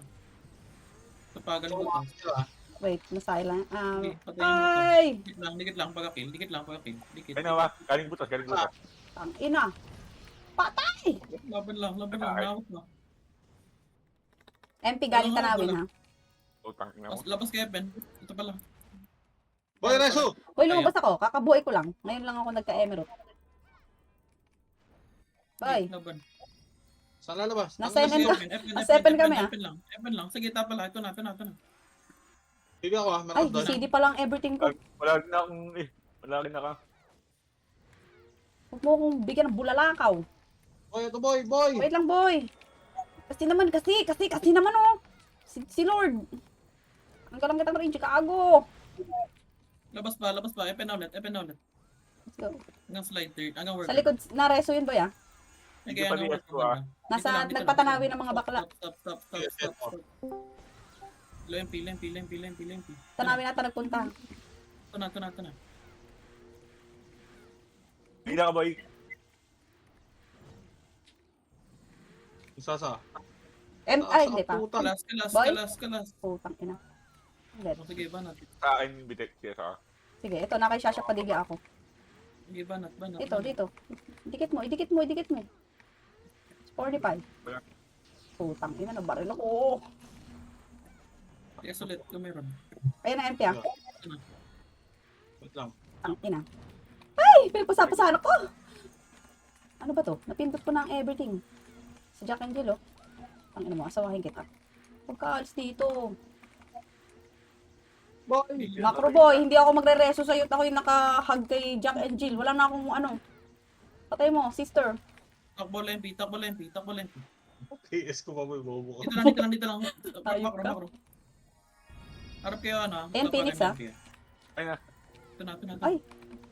Speaker 4: Tapagan mo to.
Speaker 2: Wait, masaya lang.
Speaker 4: Sige, patayin mo to.
Speaker 2: Ay!
Speaker 4: Dikit lang pagkakil. Dikit.
Speaker 5: Ay nawa, galing butas.
Speaker 2: Ang ina. Patay!
Speaker 4: Laban lang. Nawak mo.
Speaker 2: MP galing
Speaker 4: Wala,
Speaker 2: tanawin
Speaker 4: wala.
Speaker 2: ha.
Speaker 5: Utang ina mo.
Speaker 4: Labas kay Epen. Ito pala.
Speaker 3: Boy, Reso!
Speaker 2: Uy, lumabas ako. Kakabuhay ko lang. Ngayon lang ako nagka-emerald. Bye.
Speaker 4: Laban.
Speaker 3: Saan lalabas?
Speaker 2: Nasa
Speaker 3: Ang-
Speaker 2: MM ka.
Speaker 4: Epen
Speaker 2: Nasa Epen kami, ah.
Speaker 4: Epen lang. Sige, tapa lang. Ito na.
Speaker 3: Sige ako
Speaker 2: Ay,
Speaker 3: meron doon.
Speaker 2: CD pa lang everything ko.
Speaker 5: Wala rin akong wala rin ako.
Speaker 2: Huwag mo akong bigyan ng bulalakaw.
Speaker 3: Boy, ito boy!
Speaker 2: Wait lang, boy. Kasi naman, kasi naman, oh. Si Lord. Ang galang kitang rin, Chicago.
Speaker 4: Labas pa. Epen na ulit.
Speaker 2: Let's go.
Speaker 4: Hanggang slide third. Hanggang work.
Speaker 2: Sa likod, na-reso yun, boy, ah.
Speaker 5: Hindi pa DS ko, ah.
Speaker 2: Nasa, nagpatanawi ng mga bakla.
Speaker 4: Stop. Lempi.
Speaker 2: Tanawin natin nagpunta.
Speaker 4: Ito na.
Speaker 5: Hindi na ka boy.
Speaker 3: Sasa.
Speaker 2: Ay, hindi pa.
Speaker 4: Kalas.
Speaker 2: Boy? Putang ina. Hindi.
Speaker 4: Sige, banat.
Speaker 5: Sa akin bitek siya sa.
Speaker 2: Sige, ito na kay Shasha Padilla ako.
Speaker 4: Sige, banat.
Speaker 2: Dito. Idikit mo. 45.
Speaker 5: Wala.
Speaker 2: Putang ina, nabaril ako.
Speaker 4: Yes, ulit. Kung meron.
Speaker 2: Ayan na, MP, ah.
Speaker 3: Wait lang.
Speaker 2: Ang ina. Ay! Pinagpasapasahan ako! Ano ba to? Napindot ko na ang everything. Si Jack and Jill, oh. Ang ina mo, asawahin kita. Huwag ka alis dito.
Speaker 3: Boy!
Speaker 2: Macro boy, hindi ako magre-reso sa'yo at ako yung naka-hug kay Jack and Jill. Wala na akong ano. Patay mo, sister.
Speaker 4: Takbo lempi.
Speaker 3: PS ko pa boy, bobo ka.
Speaker 4: Dito lang.
Speaker 2: Ayok ka.
Speaker 4: Makro. Harap kayo, ano?
Speaker 2: Ayan, Phoenix, ah.
Speaker 5: Ay na.
Speaker 4: Ito na.
Speaker 2: Ay.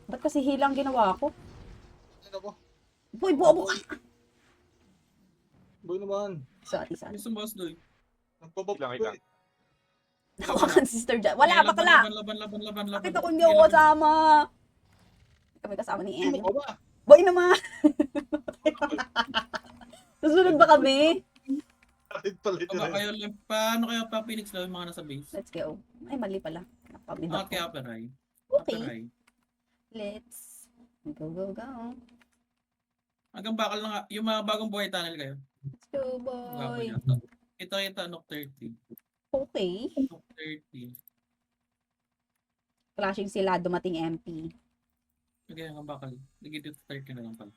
Speaker 2: Ba't kasi hilang ginawa ko?
Speaker 3: Ano po?
Speaker 2: Boy, bobo ka!
Speaker 3: Boy naman.
Speaker 2: Sorry.
Speaker 4: Gusto mo, Doy?
Speaker 3: Nagpabab
Speaker 5: Lang,
Speaker 3: boy.
Speaker 2: Nakuha si sister Jack. Wala, bakla!
Speaker 4: Laban.
Speaker 2: Bakit ako hindi ako kasama? Kami kasama ni
Speaker 3: Sino
Speaker 2: Annie.
Speaker 3: ka ba?
Speaker 2: Boy naman! Susunod ba kami?
Speaker 3: Palit
Speaker 4: Aba
Speaker 3: rin.
Speaker 4: kayo, paano kayo pa Phoenix lang yung mga nasa base?
Speaker 2: Let's go. Ay, mali pala. Napabid
Speaker 4: Angat
Speaker 2: ako.
Speaker 4: kay Aperay.
Speaker 2: Okay. Let's go.
Speaker 4: Hanggang bakal na nga, yung mga bagong buhay tunnel kayo.
Speaker 2: Let's go,
Speaker 4: Gabo
Speaker 2: boy.
Speaker 4: niya. Kita, Nook 30.
Speaker 2: Okay.
Speaker 4: Nook 30.
Speaker 2: Flashing sila, dumating MP.
Speaker 4: Okay, hanggang bakal. Lagi dito 30 na lang pala.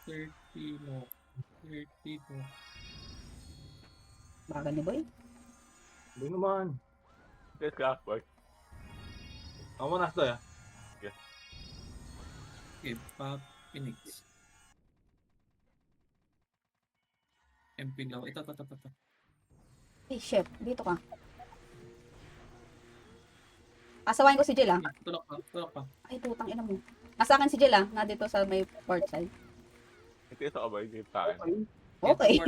Speaker 4: 30 Nook. 30 Nook.
Speaker 2: Bagal ni boy.
Speaker 3: Boy naman.
Speaker 5: Yes ka boy.
Speaker 3: Ako mo nasa ya.
Speaker 4: Okay, pa Phoenix. MP daw. Ito.
Speaker 2: Hey, chef. Dito ka. Asawain ko si Jill, ah.
Speaker 4: Tulak pa.
Speaker 2: Ay, putang ina mo. Nasa akin si Jill, ah. Na dito sa may port side.
Speaker 5: Ito sa ka boy. Dito sa akin.
Speaker 2: Okay.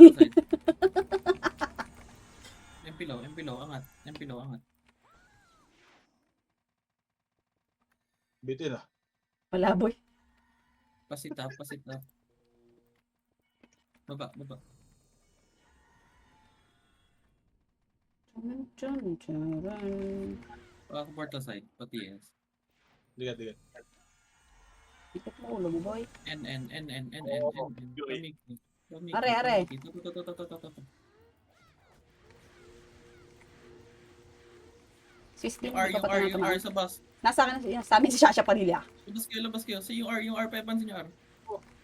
Speaker 4: MP low, angat.
Speaker 3: Bitin ah.
Speaker 2: Wala, boy.
Speaker 4: Pasita. Baba.
Speaker 2: Chun.
Speaker 4: Ako portal side, pati yes.
Speaker 3: Digat.
Speaker 2: Ikot mo ulo mo, boy.
Speaker 4: N.
Speaker 2: Are. Swisting,
Speaker 4: Yung
Speaker 2: hindi ko pa
Speaker 4: R
Speaker 2: tinatanong.
Speaker 4: sa bus.
Speaker 2: Nasa akin, sa amin si Shasha Padilla.
Speaker 4: Labas kayo. So yung R, pepansin yung R.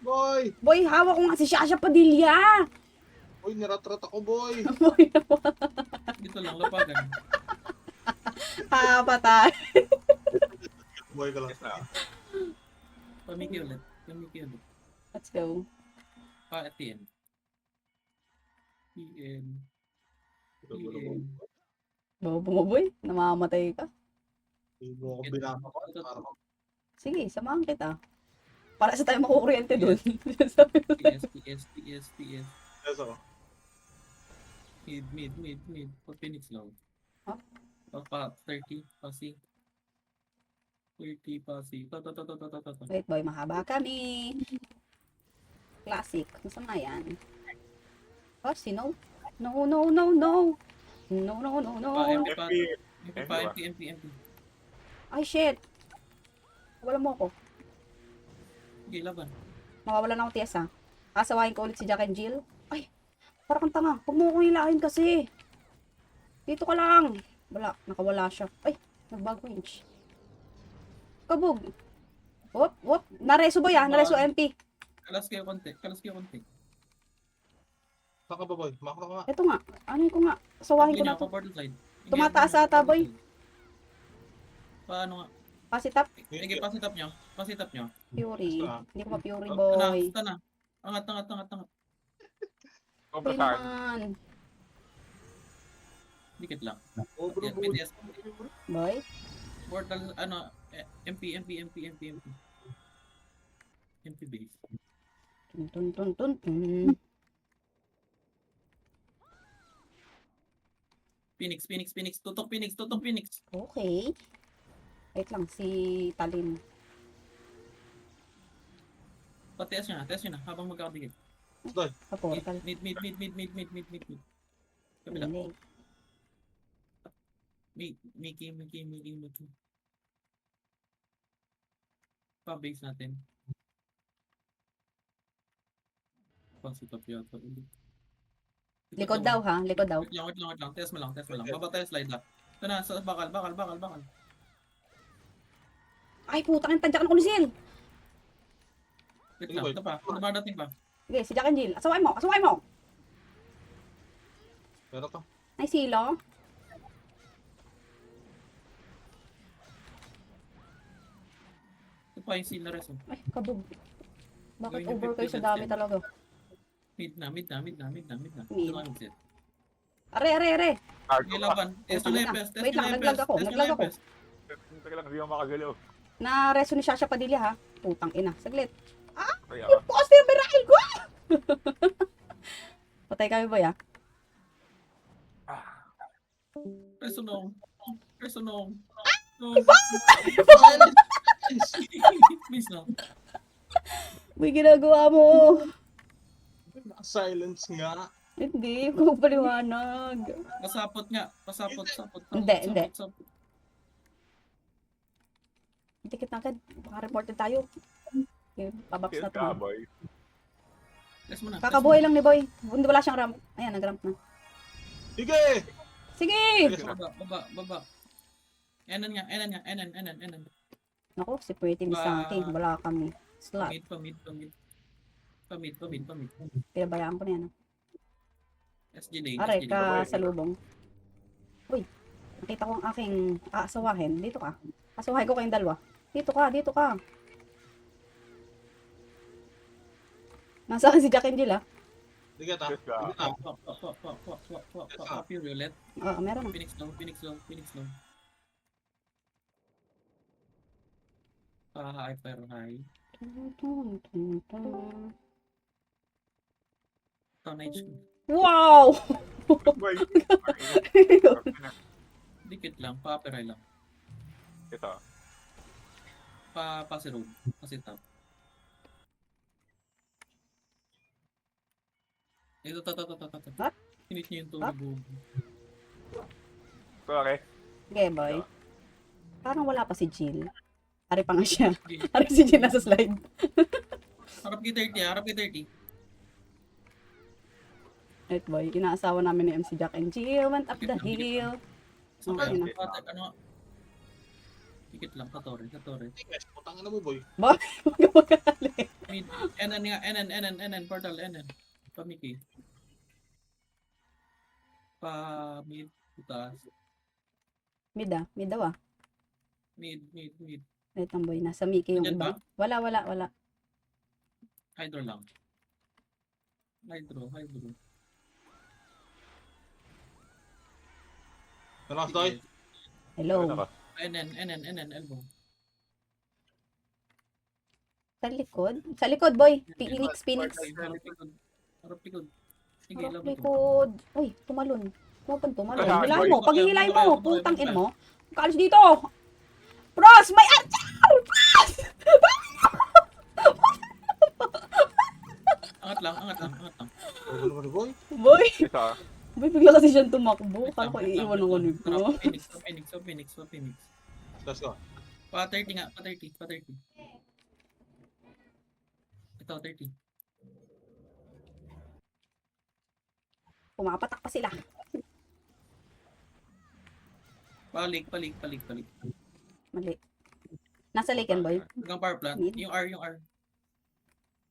Speaker 3: Boy!
Speaker 2: Boy, hawak ko nga si Shasha Padilla!
Speaker 3: Boy, niratrat ako boy!
Speaker 2: Boy,
Speaker 4: Dito lang, lapagan.
Speaker 2: patay.
Speaker 3: Boy ka lang.
Speaker 5: Yes na.
Speaker 4: Pamiki ulit.
Speaker 2: Let's go.
Speaker 4: At the end. PM.
Speaker 2: Bobo mo, boy. Namamatay ka.
Speaker 3: Ibo ko binama ko.
Speaker 2: Sige, samahan kita. Para sa tayo makukuryente dun.
Speaker 4: PS.
Speaker 3: Yes ako.
Speaker 4: Mid. Put Phoenix low.
Speaker 2: Huh?
Speaker 4: Pa 30. Pasi. 30 pasi. To.
Speaker 2: Wait boy, mahaba kami. Classic. Masama yan. Oh, sino? No. No. No.
Speaker 4: MP.
Speaker 2: Ay, shit. Wala mo ako.
Speaker 4: Sige, laban.
Speaker 2: Mawawalan ako tiyas ha. Kasawahin ko ulit si Jack and Jill. Ay, parang kang tanga. Huwag mo akong hilahin kasi. Dito ka lang. Wala, nakawala siya. Ay, nagbago inch. Kabog. Wop. Nareso ba yan? Nareso MP.
Speaker 4: Kalas kayo konti.
Speaker 3: Saka ba, boy? Maka nga.
Speaker 2: Ito nga. Ano ko nga. Kasawahin ko na to.
Speaker 4: Portal side.
Speaker 2: Tumataas ata, boy.
Speaker 4: Paano nga?
Speaker 2: Pasitap.
Speaker 4: Sige, pasitap nyo.
Speaker 2: Fury. Hindi ko pa-Fury,
Speaker 3: Oh,
Speaker 2: boy.
Speaker 4: Tana. Angat.
Speaker 5: Sobra
Speaker 2: Boy
Speaker 5: sa akin.
Speaker 2: naman.
Speaker 4: Dikit lang.
Speaker 3: Oh, bro, bro.
Speaker 4: PTS.
Speaker 2: Boy.
Speaker 4: Portal, MP base.
Speaker 2: Tun.
Speaker 4: Phoenix. Tutok Phoenix.
Speaker 2: Okay. Wait lang, si Talin.
Speaker 4: Test nyo na. Habang magkakabigit.
Speaker 2: Sa portal.
Speaker 4: Mid. Kabila.
Speaker 2: Hindi.
Speaker 4: Mickey. Pa-base natin. Pasitap yata ulit.
Speaker 2: Likod daw ha, likod daw.
Speaker 4: Wait lang. Test mo lang. Baba tayo slide lang. Ito na, sa bakal.
Speaker 2: Ay putang yung tadyak ng kulisil.
Speaker 4: Wait lang, ito pa. Dumadating pa.
Speaker 2: Sige, si Jack and Jill. Asaway mo.
Speaker 3: Pero to.
Speaker 2: Ay, silo.
Speaker 4: Ito pa yung seal na res.
Speaker 2: Ay, kabog. Bakit
Speaker 4: Gawin yung
Speaker 2: over kayo
Speaker 4: 50
Speaker 2: sa dami
Speaker 4: cents.
Speaker 2: talaga?
Speaker 4: Mid na.
Speaker 2: Mid.
Speaker 4: Mid.
Speaker 2: Are.
Speaker 4: Sige, laban. Test
Speaker 2: Wait
Speaker 4: na
Speaker 2: lang.
Speaker 4: yung pest.
Speaker 2: Wait lang, naglag ako.
Speaker 5: Teka lang, hindi ako makagalaw.
Speaker 2: Na reso ni Shasha Padilla ha. Putang ina. Saglit.
Speaker 5: Kaya
Speaker 2: Yung poster Berail ko! Patay kami ba ya?
Speaker 4: Resonong. No. Please no.
Speaker 2: May ginagawa mo.
Speaker 3: Silence nga.
Speaker 2: Hindi, kung paliwanag.
Speaker 4: Pasapot nga. Pasapot.
Speaker 2: Hindi.
Speaker 4: Sapot.
Speaker 2: Dikit na agad. Baka reported tayo. Okay, pabaps na
Speaker 5: Kill ka,
Speaker 2: to.
Speaker 5: boy.
Speaker 4: Test mo na.
Speaker 2: Kakabuhay lang ni Boy. Hindi wala siyang ramp. Ayan, nag-ramp na.
Speaker 3: Sige!
Speaker 2: Sige!
Speaker 4: Baba. Enan nga.
Speaker 2: Naku, si Pretty Miss Sanking. Wala kami. Slot.
Speaker 4: Pamid.
Speaker 2: Pinabayaan ko na yan.
Speaker 4: SG lane.
Speaker 2: Aray,
Speaker 4: SG lane.
Speaker 2: kasalubong. Uy, nakita ko ang aking aasawahin. Dito ka. Asawahin ko kayong dalawa. Dito ka. Nasaan si Jack and Jill ah?
Speaker 3: Sige ta.
Speaker 5: Kill ka.
Speaker 4: Fury ulit.
Speaker 2: Oo, meron na.
Speaker 4: Phoenix low. Hyper high. Tonnage.
Speaker 2: Wow!
Speaker 5: Boy.
Speaker 4: Dikit lang. Pa-aperay lang.
Speaker 5: Ito.
Speaker 4: Pasi road. Pasi top. Ito.
Speaker 2: What?
Speaker 4: Hinit niyo yung tulog.
Speaker 5: Sorry.
Speaker 2: Okay, boy. Parang wala pa si Jill. Ari pa nga siya. Ari si Jill nasa slide.
Speaker 4: Harap kay 30.
Speaker 2: Right, boy. Inaasawa namin ni MC Jack and Jill. Went up the hill.
Speaker 4: So,
Speaker 2: Okay na.
Speaker 4: ano? Dikit lang. Katore.
Speaker 3: Sige, putang na mo, boy.
Speaker 2: Huwag ka magalit.
Speaker 4: Mid. NN. Portal. NN. Pamiki. Mid. Putas.
Speaker 2: Mid daw ah.
Speaker 4: Mid.
Speaker 2: Wait lang, boy. Nasa Mickey yung
Speaker 4: Nandyan
Speaker 2: iba. Wala.
Speaker 4: Hydro lang. Hydro.
Speaker 3: Relax, doy.
Speaker 2: Hello.
Speaker 5: Ano ka?
Speaker 4: NN. Elbow.
Speaker 2: Sa likod? Sa likod, boy. Phoenix.
Speaker 4: Harap likod. Sige,
Speaker 2: Harap
Speaker 4: laban to.
Speaker 2: likod. Uy, tumalon. Huwag kang tumalon.
Speaker 5: Ah,
Speaker 2: Hilahin
Speaker 5: boy.
Speaker 2: mo. Paghihilay mo.
Speaker 4: Boy.
Speaker 2: Putang ina mo. Kalis dito. Bros, may archer! Bros!
Speaker 4: Angat lang, angat lang, angat lang.
Speaker 3: Ano naman ni Boy?
Speaker 2: Boy!
Speaker 5: Isa.
Speaker 2: Boy, bigla kasi siyang tumakbo.
Speaker 4: Wait
Speaker 2: Kala
Speaker 4: lang,
Speaker 2: ko
Speaker 4: wait lang,
Speaker 2: iiwan
Speaker 4: wait
Speaker 2: ako
Speaker 4: lang.
Speaker 2: ni
Speaker 4: Tara,
Speaker 2: Bro.
Speaker 4: Phoenix, sa Phoenix, sa Phoenix, sa Phoenix.
Speaker 3: Let's go.
Speaker 4: Pa 30 nga, pa 30, pa 30. Ito, 30.
Speaker 2: Pumapatak pa sila.
Speaker 4: Palik.
Speaker 2: Mali. Nasa lake yan, boy.
Speaker 4: Hanggang power plant.
Speaker 2: Mid.
Speaker 4: Yung R.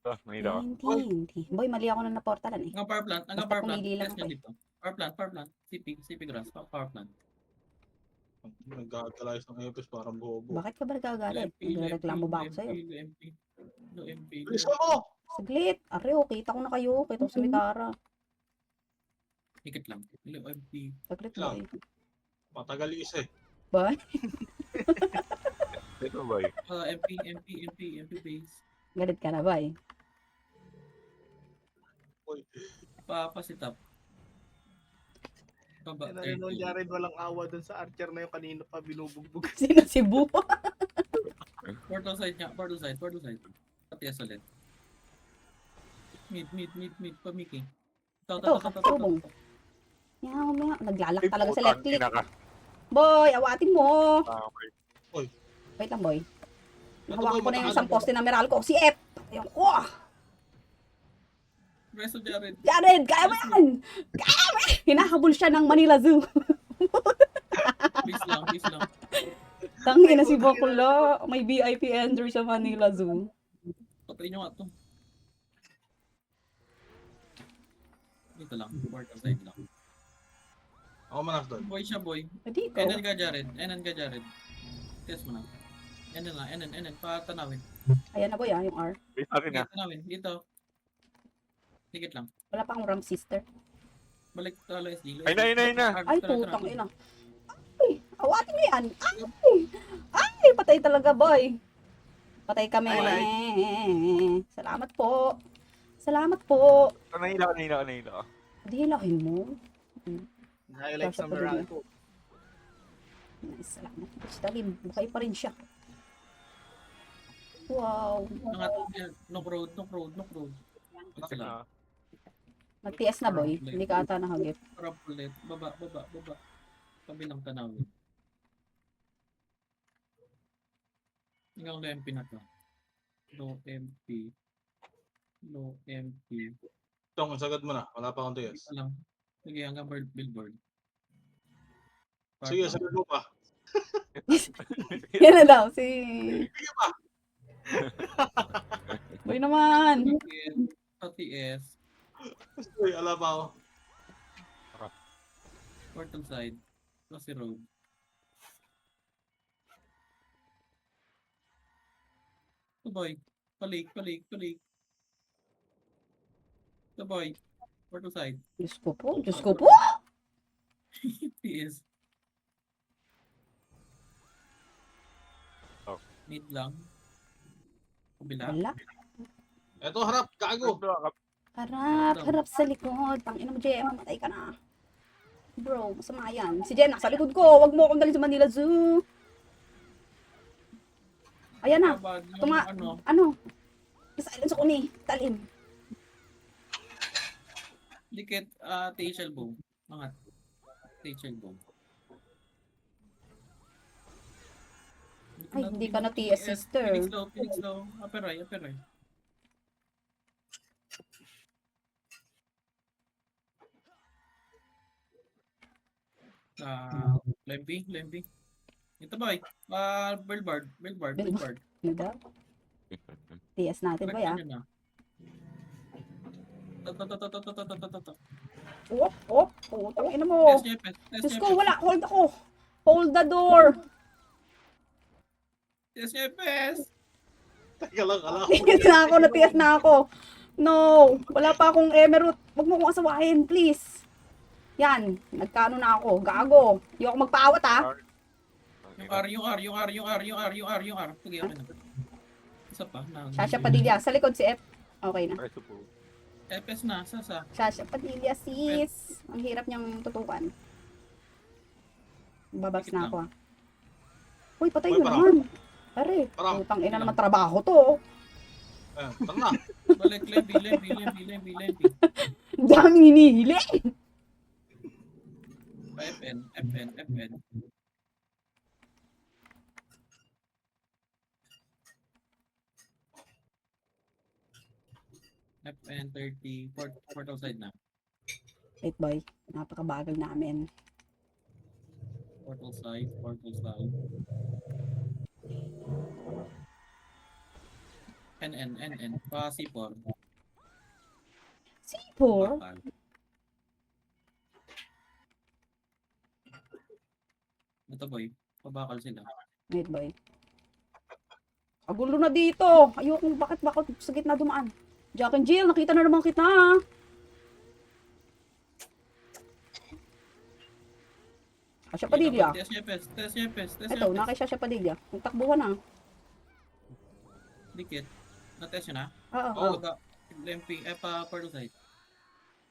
Speaker 5: Ito, may ito.
Speaker 2: Hindi. Boy, mali ako na naportalan eh.
Speaker 4: Hanggang power plant, hanggang
Speaker 2: Basta
Speaker 4: power plant.
Speaker 2: pumili lang
Speaker 4: Test
Speaker 2: ako
Speaker 4: nyo
Speaker 2: eh.
Speaker 4: dito. Power plant. CP grass, power plant.
Speaker 3: Nagkakalayos ng Epes parang bobo.
Speaker 2: Bakit ka ba nagagalit? Nagreklamo ba ako sa'yo?
Speaker 4: No MP.
Speaker 3: Bilis mo!
Speaker 2: Saglit. Areo, kita ko na kayo. Kita ko sa Mikara.
Speaker 4: Higit lang. No MP.
Speaker 2: Saglit,
Speaker 3: Lang.
Speaker 2: boy.
Speaker 3: Matagal yung isa eh.
Speaker 2: Boy?
Speaker 5: Ito, boy.
Speaker 4: MP base.
Speaker 2: Galit ka na, boy?
Speaker 4: Si top. Baba,
Speaker 6: Ano nung
Speaker 4: 30.
Speaker 6: Jared walang awa dun sa archer na yung kanina pa binubugbog.
Speaker 2: Sino si Bu?
Speaker 4: Portal side nga, portal side. Patias ulit. Mid, pamiki.
Speaker 2: Ito, tubong. Meow. Naglalak talaga sa left click.
Speaker 5: Pinaka.
Speaker 2: Boy, awatin mo.
Speaker 5: Okay.
Speaker 2: Wait lang, boy.
Speaker 3: Ito,
Speaker 2: Nahawakan
Speaker 3: boy,
Speaker 2: ko na yung
Speaker 3: mataas
Speaker 2: isang
Speaker 3: ako.
Speaker 2: poste na Meralco. Si F. Ayun ko.
Speaker 4: Resto Jared.
Speaker 2: Jared, kaya mo yan. Kaya mo yan. Hinahabol siya ng Manila Zoo.
Speaker 4: Please lang.
Speaker 2: Tangin na si Bakula. May VIP entry sa Manila Zoo.
Speaker 4: Patay nyo nga to. Dito lang, portal side lang.
Speaker 3: Ako manas doon.
Speaker 4: Boy siya, boy.
Speaker 2: Dito.
Speaker 4: Enan ka, Jared. Test mo na. Enan. Patanawin.
Speaker 2: Ayan na, boy, yung R.
Speaker 5: Wait natin na.
Speaker 4: Tanawin, dito. Higit lang.
Speaker 2: Wala pa akong Ram Sister.
Speaker 4: Balik sa LSD.
Speaker 5: Ay, na.
Speaker 2: Ay, putang ina. Ay, awatin mo yan. Ay, patay talaga, boy. Patay kami. Salamat po.
Speaker 5: Ito, nahila.
Speaker 2: Dilahin mo.
Speaker 6: Highlights
Speaker 2: Sasha
Speaker 6: ng
Speaker 2: pa din
Speaker 6: Meralco.
Speaker 2: Nice, salamat. Stalim, bukay pa rin siya. Wow.
Speaker 4: Knock road. Ito lang.
Speaker 2: Nag-TS na, boy. Hindi ka ata nakagip.
Speaker 4: Para ulit. Baba. Kabilang tanawin. Hanggang low MP na to. Low MP.
Speaker 3: Tong, sagad mo na. Wala pa akong TS.
Speaker 4: Ito lang. Sige, hanggang billboard.
Speaker 3: Sige, sagad mo pa.
Speaker 2: Yan na daw, si...
Speaker 3: Sige pa.
Speaker 2: Boy naman.
Speaker 4: TS.
Speaker 3: Uy, ala pa ako.
Speaker 4: Portal side. Kasi road. Sabay. Palik. Sabay. Portal side.
Speaker 2: Diyos ko po.
Speaker 4: TS.
Speaker 5: Oh.
Speaker 4: Mid lang. Kabila.
Speaker 2: Wala.
Speaker 3: Eto, harap. Gago.
Speaker 2: Harap sa likod. Tangina mo, Jem. Mamatay ka na. Bro, masama yan. Si Jem, nasa likod ko. Wag mo akong dalhin sa Manila Zoo. Ayan na. Ano? Silence ako ni. Talim.
Speaker 4: Dikit, T-shell bow. Angat. T-shell bow.
Speaker 2: Ay, hindi ka na TS, sister.
Speaker 4: Phoenix low. Aperay. Lempi. Ito ba? Billboard.
Speaker 2: Diba? TS natin ba ya? Putang ina mo. Diyos ko, wala. Hold ako. Hold the door.
Speaker 4: Yes, Pes!
Speaker 3: Teka lang, ala.
Speaker 2: TS na ako. No, wala pa akong emerald. Wag mo akong asawahin, please. Yan, nagkano na ako. Gago. Hindi ako magpaawat, ha?
Speaker 4: Yung R. Sige, okay na. Isa pa.
Speaker 2: Sasha Padilla. Sa likod si F. Okay na.
Speaker 5: Ay, supo.
Speaker 4: FS na, Sasa.
Speaker 2: Shasha Padilla, sis. Ang hirap niyang tutukan. Babaks na ako ah. Uy, patay
Speaker 3: Uy,
Speaker 2: nyo
Speaker 3: parang-
Speaker 2: naman. Pare,
Speaker 3: parang-
Speaker 2: putang ina naman trabaho to.
Speaker 3: Tara na.
Speaker 4: Balik, Lempi.
Speaker 2: Ang daming hinihili.
Speaker 4: FN. FN 30, portal side na.
Speaker 2: Wait boy, napakabagal namin.
Speaker 4: Portal side. NN. Pa C4.
Speaker 2: C4?
Speaker 4: Bakal. Ito boy, pabakal sila.
Speaker 2: Wait boy. Kagulo na dito. Ayoko, bakit sa gitna dumaan? Jack and Jill, nakita na naman kita. Asya Padilla.
Speaker 4: Test niya pes.
Speaker 2: Ito, nakay Asya Padilla. Nagtakbuhan na.
Speaker 4: Dikit. Na-test niya na?
Speaker 2: Oo,
Speaker 4: Oo,
Speaker 2: oo.
Speaker 4: Lempi, pa portal side.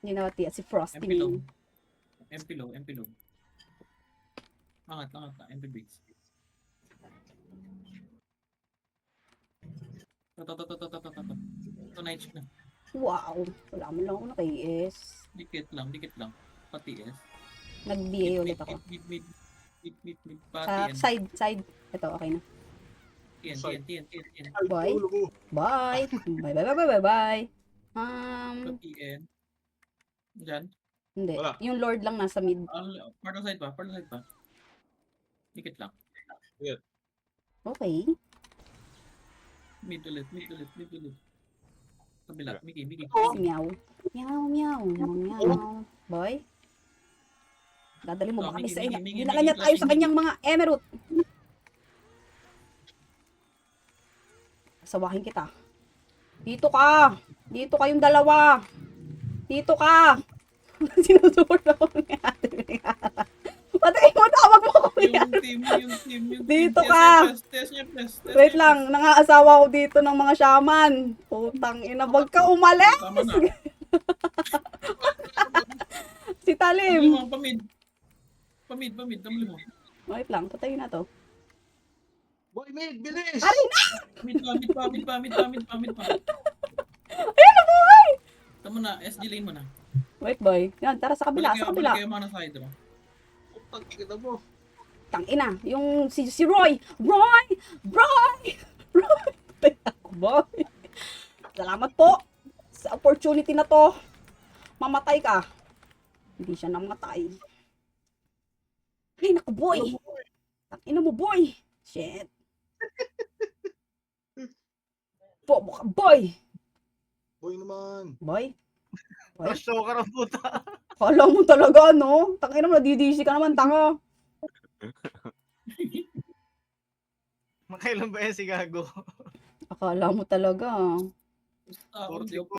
Speaker 2: Hindi na si Frosty.
Speaker 4: MP low. MP low. Angat na, MP base. Ito, night shift na.
Speaker 2: Wow, wala mo lang ako naka-ES.
Speaker 4: Dikit lang. Pati S.
Speaker 2: Nag-BA ulit ako.
Speaker 4: Mid.
Speaker 2: Sa
Speaker 4: Pati N.
Speaker 2: side. Ito, okay na.
Speaker 4: TN.
Speaker 2: Boy.
Speaker 3: Ulo ko.
Speaker 2: Bye. Bye.
Speaker 4: Pati N. Diyan.
Speaker 2: Hindi.
Speaker 3: Wala.
Speaker 2: Yung Lord lang nasa mid.
Speaker 4: Portal side pa. Dikit lang.
Speaker 2: Okay.
Speaker 4: Mid ulit. Kabila. Migi.
Speaker 2: Si Meow. Meow. Boy. Dadali mo ba kami sa ina?
Speaker 4: Migi,
Speaker 2: Dinala niya tayo sa kanyang mga emerald. Sawahin kita. Dito kayong dalawa. Dito ka. Sinusupport ako ni ate. Patay mo, tawag mo ako yan.
Speaker 4: Yung team.
Speaker 2: Dito ka.
Speaker 4: Test niya, test.
Speaker 2: Wait lang, nangaasawa ko dito ng mga shaman. Putang ina, wag ka umalis.
Speaker 4: Tama na.
Speaker 2: Si Talim.
Speaker 4: Pamid. Dami mo.
Speaker 2: Wait lang, patayin na to.
Speaker 3: Boy, mate, bilis!
Speaker 4: Mid pa.
Speaker 2: Ayan na boy!
Speaker 4: Tama na, SG lane mo na.
Speaker 2: Wait boy, yan, tara sa kabila, sa kabila.
Speaker 4: Balik kayo mga nasa hydro.
Speaker 3: Putang kita mo.
Speaker 2: Tangina, yung si Roy! Patay ako boy. Salamat po sa opportunity na to. Mamatay ka. Hindi siya namatay. Ay, naku boy! Tangina mo boy! Shit. Bobo ka boy!
Speaker 3: Boy naman.
Speaker 2: Boy?
Speaker 6: Show ka ng puta.
Speaker 2: Kala mo talaga, no? Tangina mo, nadidisi ka naman, tanga.
Speaker 6: Makailan ba yan si Gago?
Speaker 2: Akala mo talaga.
Speaker 4: Hindi ako